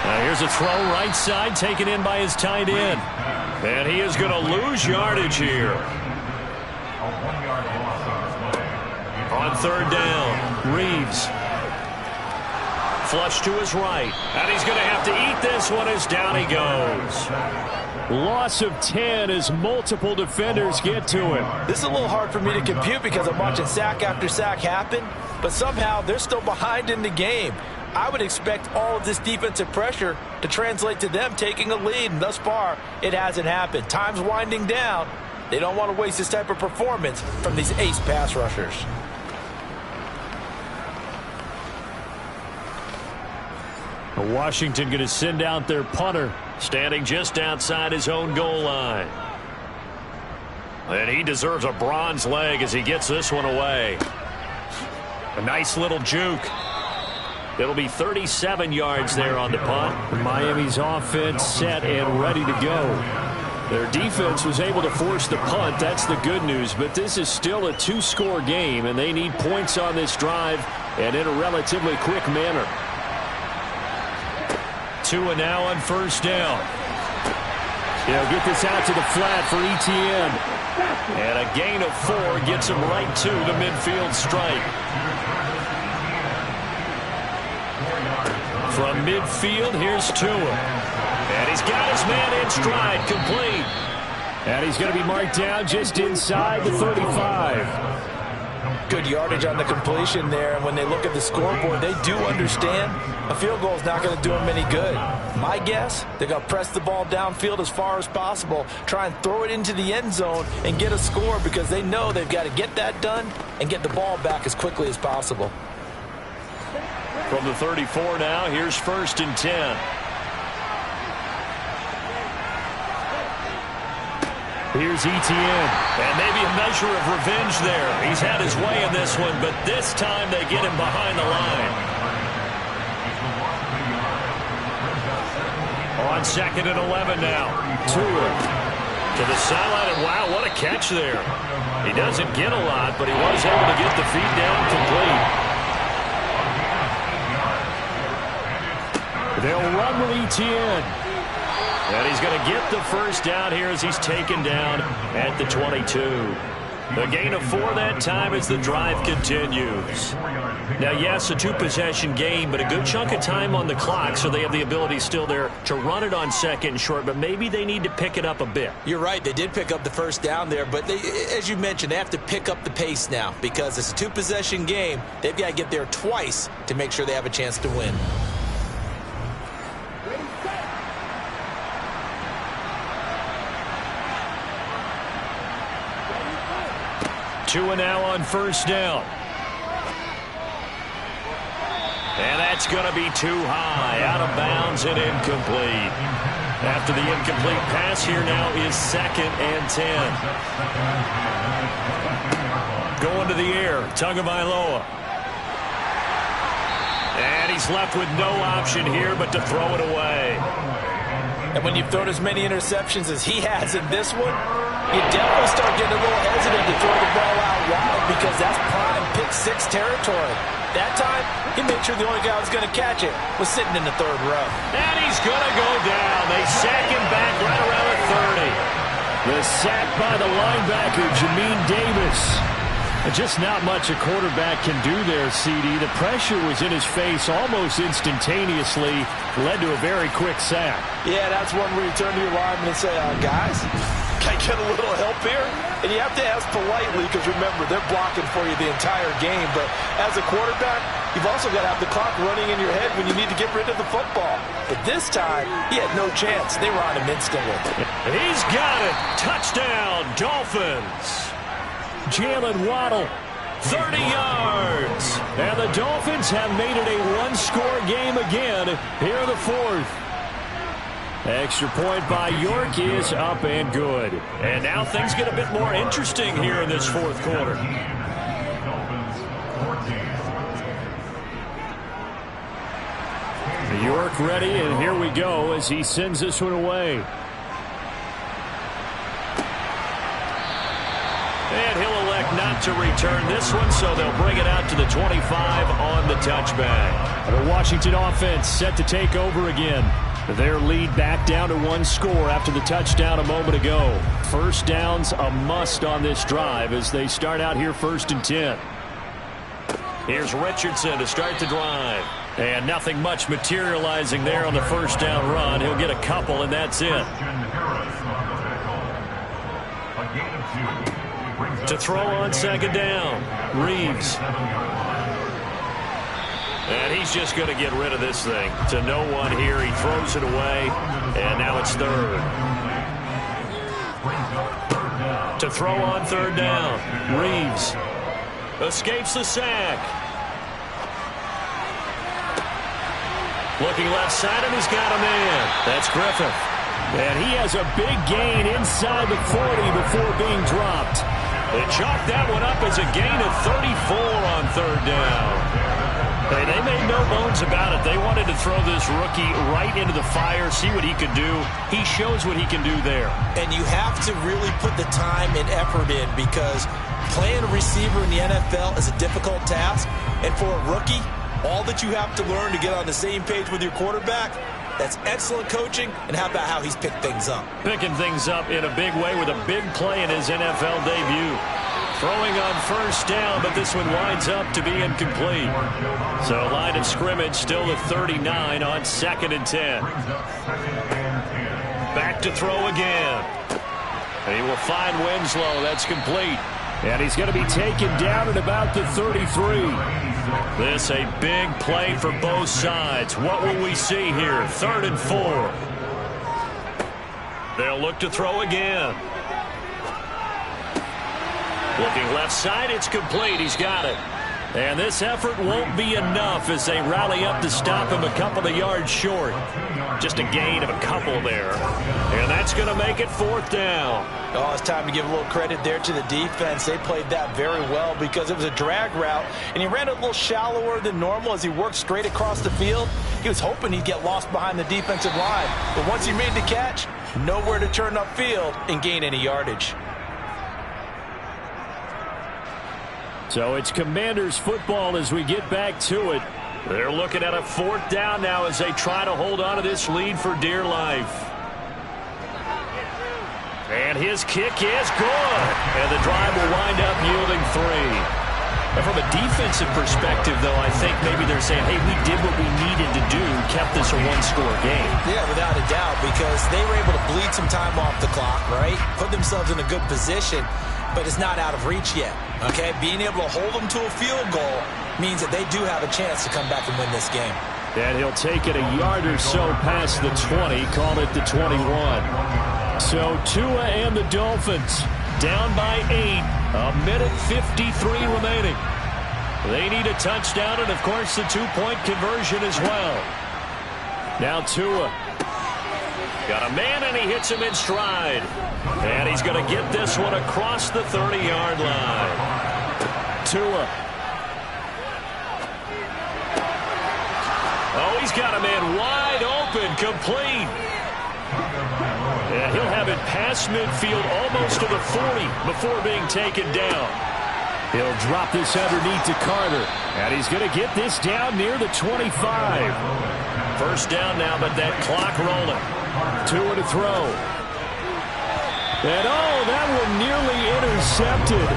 Now here's a throw right side taken in by his tight end. And he is going to lose yardage here. On 3rd down, Reeves. Flush to his right. And he's going to have to eat this one as down he goes. Loss of 10 as multiple defenders get to him. This is a little hard for me to compute because I'm watching sack after sack happen, but somehow they're still behind in the game. I would expect all of this defensive pressure to translate to them taking a lead, and thus far, it hasn't happened. Time's winding down. They don't want to waste this type of performance from these ace pass rushers. Washington going to send out their punter, standing just outside his own goal line. And he deserves a bronze leg as he gets this one away. A nice little juke. It'll be 37 yards there on the punt. Miami's offense set and ready to go. Their defense was able to force the punt. That's the good news. But this is still a 2-score game, and they need points on this drive and in a relatively quick manner. Tua now on 1st down. He'll get this out to the flat for Etienne. And a gain of 4 gets him right to the midfield stripe. From midfield, here's Tua. And he's got his man in stride, complete. And he's going to be marked down just inside the 35. Good yardage on the completion there, and when they look at the scoreboard, they do understand a field goal is not going to do them any good. My guess, they're going to press the ball downfield as far as possible, try and throw it into the end zone and get a score because they know they've got to get that done and get the ball back as quickly as possible. From the 34 now, here's 1st and 10. Here's Etienne, and maybe a measure of revenge there. He's had his way in this one, but this time they get him behind the line. On 2nd and 11 now. Tua to the sideline, and wow, what a catch there. He doesn't get a lot, but he was able to get the feet down complete. They'll run with Etienne. And he's going to get the 1st down here as he's taken down at the 22. A gain of 4 that time as the drive continues. Now, yes, a 2-possession game, but a good chunk of time on the clock, so they have the ability still there to run it on 2nd and short, but maybe they need to pick it up a bit. You're right. They did pick up the 1st down there, but they, as you mentioned, they have to pick up the pace now because it's a 2-possession game. They've got to get there twice to make sure they have a chance to win. Tua now on 1st down. And that's going to be too high. Out of bounds and incomplete. After the incomplete pass, here now is 2nd and 10. Going to the air, Tagovailoa. And he's left with no option here but to throw it away. And when you've thrown as many interceptions as he has in this one, you definitely start getting a little hesitant to throw the ball out wide because that's prime pick-6 territory. That time, he made sure the only guy who was going to catch it was sitting in the 3rd row. And he's going to go down. They sack him back right around the 30. The sack by the linebacker, Jamin Davis. Just not much a quarterback can do there, CD. The pressure was in his face almost instantaneously, led to a very quick sack. Yeah, that's one where you turn to your lineman and say, guys, can I get a little help here? And you have to ask politely because, remember, they're blocking for you the entire game. But as a quarterback, you've also got to have the clock running in your head when you need to get rid of the football. But this time, he had no chance. They were on him instantly. He's got it. Touchdown, Dolphins. Jalen Waddle, 30 yards. And the Dolphins have made it a 1-score game again here in the 4th. Extra point by York is up and good. And now things get a bit more interesting here in this 4th quarter. York ready, and here we go as he sends this one away. And he'll elect not to return this one, so they'll bring it out to the 25 on the touchback. The Washington offense set to take over again. Their lead back down to 1 score after the touchdown a moment ago. 1st down's a must on this drive as they start out here 1st and 10. Here's Richardson to start the drive. And nothing much materializing there on the 1st down run. He'll get a couple, and that's it. To throw on 2nd down, Reeves. And he's just going to get rid of this thing. To no one here, he throws it away, and now it's 3rd. To throw on 3rd down, Reeves escapes the sack. Looking left side, and he's got a man. That's Griffith. And he has a big gain inside the 40 before being dropped. They chalked that one up as a gain of 34 on 3rd down. Hey, they made no bones about it. They wanted to throw this rookie right into the fire, see what he could do. He shows what he can do there. And you have to really put the time and effort in because playing a receiver in the NFL is a difficult task. And for a rookie, all that you have to learn to get on the same page with your quarterback, that's excellent coaching. And how about how he's picked things up? Picking things up in a big way with a big play in his NFL debut. Throwing on 1st down, but this one winds up to be incomplete. So line of scrimmage still at 39 on 2nd and 10. Back to throw again. He will find Winslow. That's complete. And he's going to be taken down at about the 33. This a big play for both sides. What will we see here? 3rd and 4. They'll look to throw again. Looking left side, it's complete. He's got it. And this effort won't be enough as they rally up to stop him a couple of yards short. Just a gain of a couple there. And that's going to make it 4th down. Oh, it's time to give a little credit there to the defense. They played that very well because it was a drag route, and he ran a little shallower than normal as he worked straight across the field. He was hoping he'd get lost behind the defensive line. But once he made the catch, nowhere to turn upfield and gain any yardage. So it's Commanders football as we get back to it. They're looking at a 4th down now as they try to hold on to this lead for dear life. And his kick is good. And the drive will wind up yielding 3. And from a defensive perspective, though, I think maybe they're saying, hey, we did what we needed to do, kept this a 1-score game. Yeah, without a doubt, because they were able to bleed some time off the clock, right? Put themselves in a good position, but it's not out of reach yet, okay? Being able to hold them to a field goal means that they do have a chance to come back and win this game. And he'll take it a yard or so past the 20, call it the 21. So Tua and the Dolphins down by 8, a minute 53 remaining. They need a touchdown and, of course, the 2-point conversion as well. Now Tua. Got a man, and he hits him in stride. And he's going to get this one across the 30-yard line. Tua. Oh, he's got a man wide open, complete. And he'll have it past midfield almost to the 40 before being taken down. He'll drop this underneath to Carter. And he's going to get this down near the 25. 1st down now, but that clock rolling. Tua to throw. And oh, that one nearly intercepted.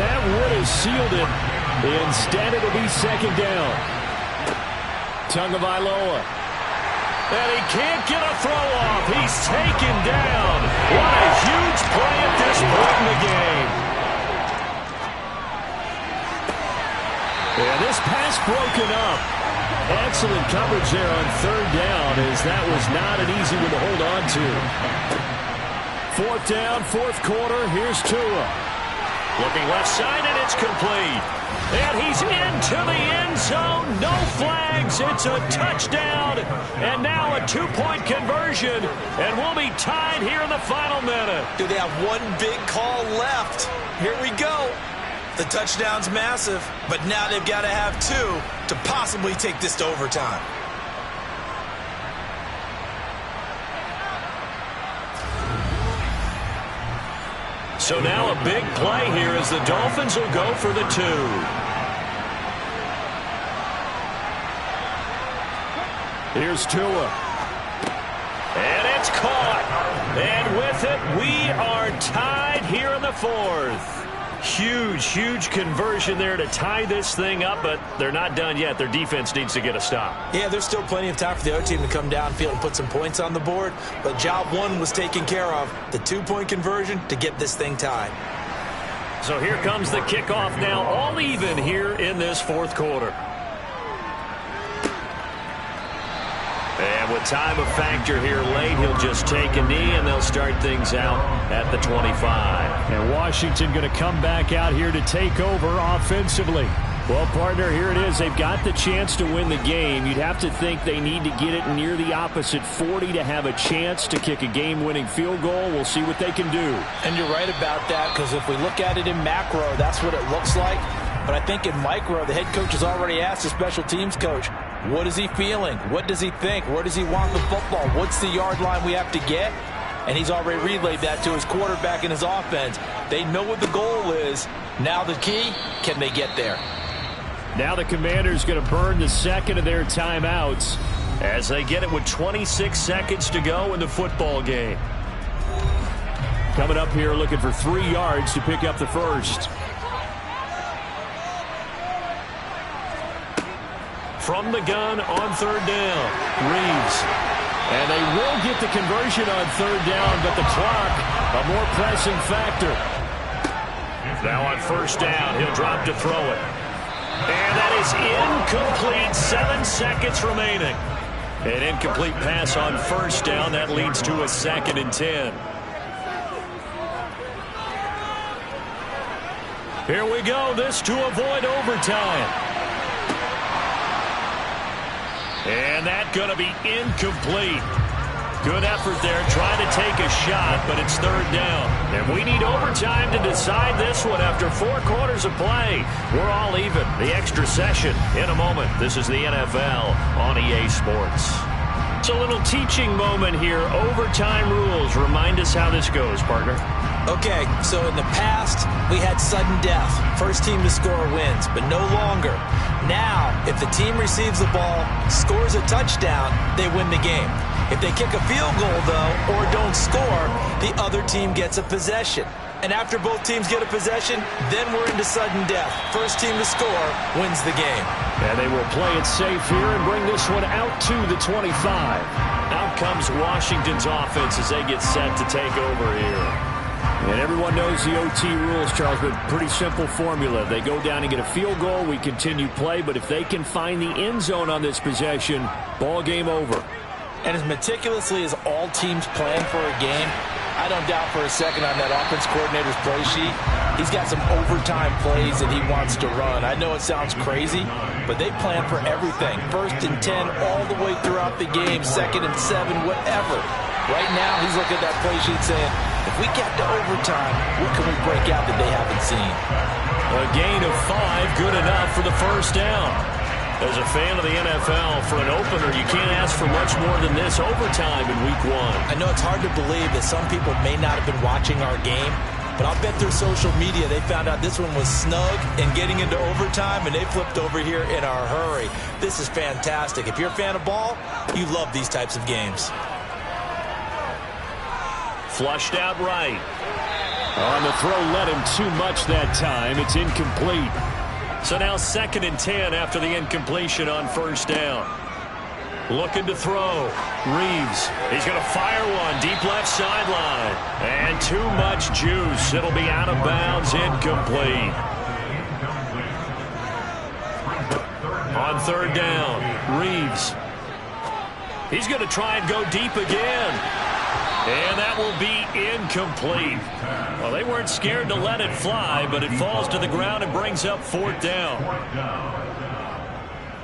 That would have sealed it. Instead, it'll be 2nd down. Tagovailoa. And he can't get a throw off. He's taken down. What a huge play at this point in the game. And this pass broken up. Excellent coverage there on 3rd down, as that was not an easy one to hold on to. 4th down, 4th quarter. Here's Tua. Looking left side, and it's complete. And he's into the end zone. No flags. It's a touchdown. And now a 2-point conversion. And we'll be tied here in the final minute. Do they have one big call left? Here we go. The touchdown's massive, but now they've got to have 2 to possibly take this to overtime. So now a big play here as the Dolphins will go for the 2. Here's Tua. And it's caught. And with it, we are tied here in the 4th. Huge conversion there to tie this thing up, but they're not done yet. Their defense needs to get a stop. Yeah, there's still plenty of time for the other team to come downfield and put some points on the board, but job 1 was taken care of. The 2-point conversion to get this thing tied. So here comes the kickoff now, all even here in this 4th quarter. And with time of factor here late, he'll just take a knee, and they'll start things out at the 25. And Washington going to come back out here to take over offensively. Well, partner, here it is. They've got the chance to win the game. You'd have to think they need to get it near the opposite 40 to have a chance to kick a game-winning field goal. We'll see what they can do. And you're right about that, because if we look at it in macro, that's what it looks like. But I think in micro, the head coach has already asked the special teams coach, what is he feeling? What does he think? Where does he want the football? What's the yard line we have to get? And he's already relayed that to his quarterback and his offense. They know what the goal is. Now the key, can they get there? Now the Commanders going to burn the 2nd of their timeouts as they get it with 26 seconds to go in the football game. Coming up here looking for 3 yards to pick up the 1st. From the gun on 3rd down, Reeves. And they will get the conversion on 3rd down, but the clock, a more pressing factor. Now on first down, he'll drop to throw it. And that is incomplete. 7 seconds remaining. An incomplete pass on first down. That leads to a 2nd and 10. Here we go. This to avoid overtime. And that's going to be incomplete. Good effort there, trying to take a shot, but it's 3rd down. And we need overtime to decide this one after 4 quarters of play. We're all even. The extra session in a moment. This is the NFL on EA Sports. It's a little teaching moment here. Overtime rules. Remind us how this goes, partner. Okay, so in the past, we had sudden death. First team to score wins, but no longer. Now, if the team receives the ball, scores a touchdown, they win the game. If they kick a field goal, though, or don't score, the other team gets a possession. And after both teams get a possession, then we're into sudden death. First team to score wins the game. And they will play it safe here and bring this one out to the 25. Out comes Washington's offense as they get set to take over here. And everyone knows the OT rules, Charles, but pretty simple formula. They go down and get a field goal, we continue play, but if they can find the end zone on this possession, ball game over. And as meticulously as all teams plan for a game, I don't doubt for a second on that offense coordinator's play sheet, he's got some overtime plays that he wants to run. I know it sounds crazy, but they plan for everything. 1st and 10 all the way throughout the game, 2nd and 7, whatever. Right now, he's looking at that play sheet saying, if we get to overtime, what can we break out that they haven't seen? A gain of 5, good enough for the first down. As a fan of the NFL, for an opener, you can't ask for much more than this overtime in Week 1. I know it's hard to believe that some people may not have been watching our game, but I'll bet through social media they found out this one was snug and getting into overtime, and they flipped over here in a hurry. This is fantastic. If you're a fan of ball, you love these types of games. Flushed out right. On the throw, led him too much that time. It's incomplete. So now 2nd and 10 after the incompletion on first down. Looking to throw. Reeves. He's going to fire one deep left sideline. And too much juice. It'll be out of bounds, incomplete. On 3rd down, Reeves. He's going to try and go deep again. And that will be incomplete. Well, they weren't scared to let it fly, but it falls to the ground and brings up 4th down.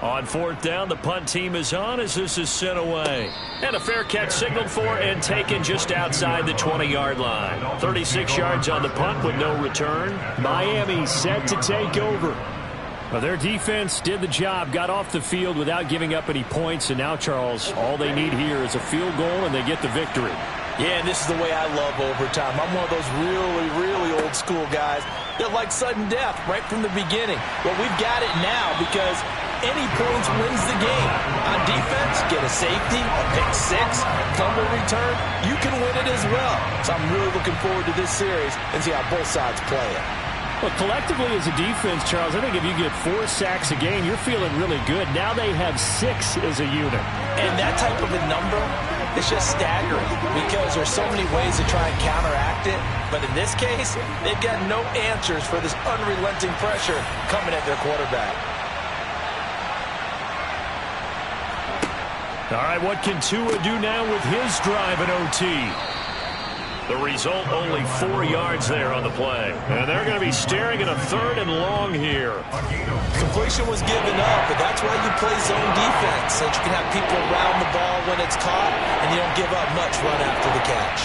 On 4th down, the punt team is on as this is sent away. And a fair catch signaled for and taken just outside the 20-yard line. 36 yards on the punt with no return. Miami set to take over. Well, their defense did the job, got off the field without giving up any points, and now, Charles, all they need here is a field goal, and they get the victory. Yeah, and this is the way I love overtime. I'm one of those really, really old school guys that like sudden death right from the beginning. Well, we've got it now because any points wins the game. On defense, get a safety, a pick six, fumble return, you can win it as well. So I'm really looking forward to this series and see how both sides play it. Well, collectively as a defense, Charles, I think if you get 4 sacks a game, you're feeling really good. Now they have 6 as a unit. And that type of a number is just staggering because there's so many ways to try and counteract it. But in this case, they've got no answers for this unrelenting pressure coming at their quarterback. All right, what can Tua do now with his drive in OT? The result, only 4 yards there on the play. And they're going to be staring at a 3rd and long here. Completion was given up, but that's why you play zone defense, so that you can have people around the ball when it's caught, and you don't give up much run after the catch.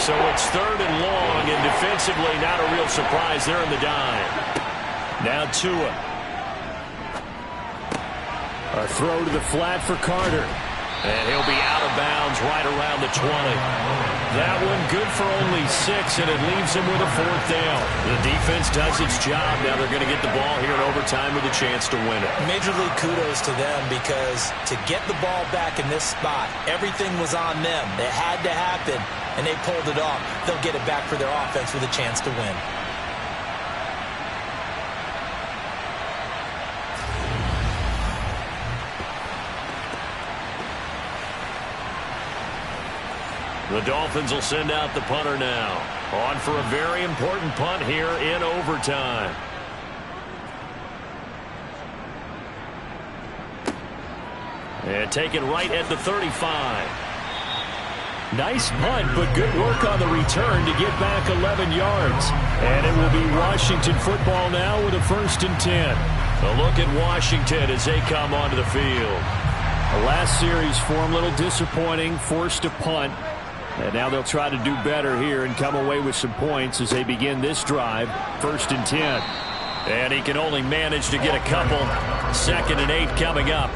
So it's 3rd and long, and defensively not a real surprise there in the dime. Now Tua. A throw to the flat for Carter. And he'll be out of bounds right around the 20. That one good for only 6, and it leaves him with a 4th down. The defense does its job. Now they're going to get the ball here in overtime with a chance to win it. Major league kudos to them because to get the ball back in this spot, everything was on them. It had to happen, and they pulled it off. They'll get it back for their offense with a chance to win. The Dolphins will send out the punter now. On for a very important punt here in overtime. And taken right at the 35. Nice punt, but good work on the return to get back 11 yards. And it will be Washington football now with a 1st and 10. A look at Washington as they come onto the field. The last series for them, a little disappointing, forced to punt. And now they'll try to do better here and come away with some points as they begin this drive. 1st and 10. And he can only manage to get a couple. 2nd and 8 coming up.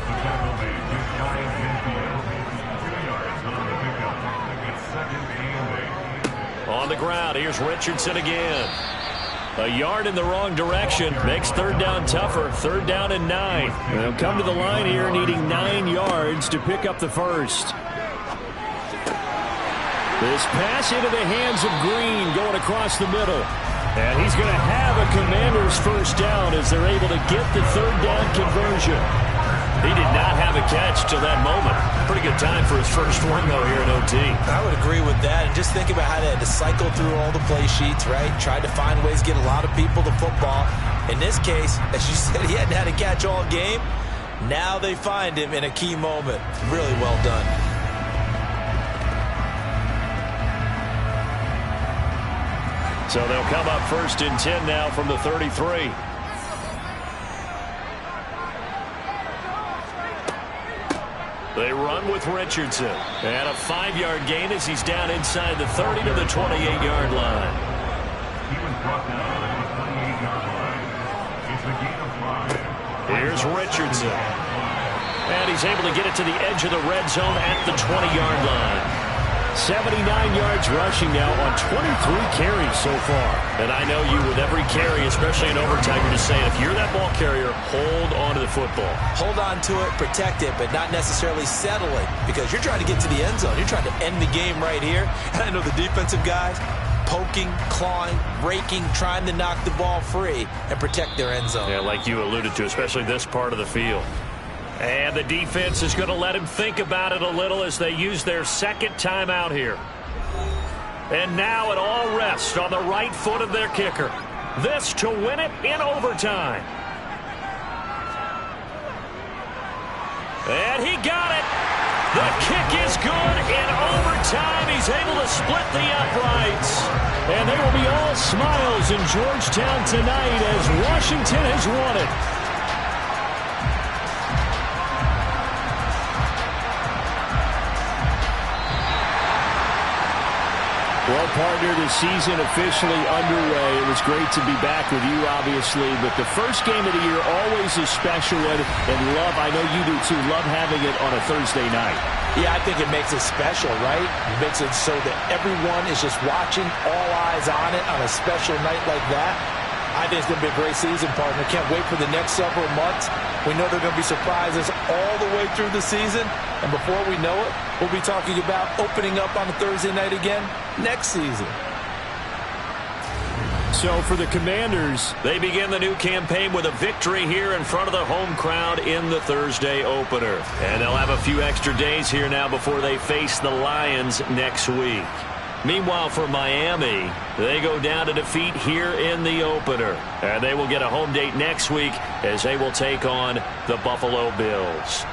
On the ground, here's Richardson again. A yard in the wrong direction makes 3rd down tougher. 3rd down and 9. They'll come to the line here needing 9 yards to pick up the 1st. This pass into the hands of Green going across the middle. And he's going to have a Commanders 1st down as they're able to get the 3rd down conversion. He did not have a catch till that moment. Pretty good time for his first one, though, here in OT. I would agree with that. And just think about how they had to cycle through all the play sheets, right? Tried to find ways to get a lot of people to football. In this case, as you said, he hadn't had a catch all game. Now they find him in a key moment. Really well done. So they'll come up 1st and 10 now from the 33. They run with Richardson. And a 5-yard gain as he's down inside the 30 to the 28-yard line. He was brought down at the 28-yard line. It's a gain of 5. Here's Richardson. And he's able to get it to the edge of the red zone at the 20-yard line. 79 yards rushing now on 23 carries so far. And I know you with every carry, especially in overtime, you're just saying if you're that ball carrier, hold on to the football. Hold on to it, protect it, but not necessarily settle it because you're trying to get to the end zone. You're trying to end the game right here. And I know the defensive guys poking, clawing, raking, trying to knock the ball free and protect their end zone. Yeah, like you alluded to, especially this part of the field. And the defense is going to let him think about it a little as they use their 2nd timeout here. And now it all rests on the right foot of their kicker. This to win it in overtime. And he got it. The kick is good in overtime. He's able to split the uprights. And they will be all smiles in Georgetown tonight as Washington has won it. Well, partner, the season officially underway. It was great to be back with you, obviously, but the first game of the year always a special one. And love, I know you do too, love having it on a Thursday night. Yeah, I think it makes it special, right? It makes it so that everyone is just watching, all eyes on it on a special night like that. I think it's going to be a great season, partner. Can't wait for the next several months. We know there are going to be surprises all the way through the season. And before we know it, we'll be talking about opening up on a Thursday night again next season. So for the Commanders, they begin the new campaign with a victory here in front of the home crowd in the Thursday opener. And they'll have a few extra days here now before they face the Lions next week. Meanwhile, for Miami, they go down to defeat here in the opener. And they will get a home date next week as they will take on the Buffalo Bills.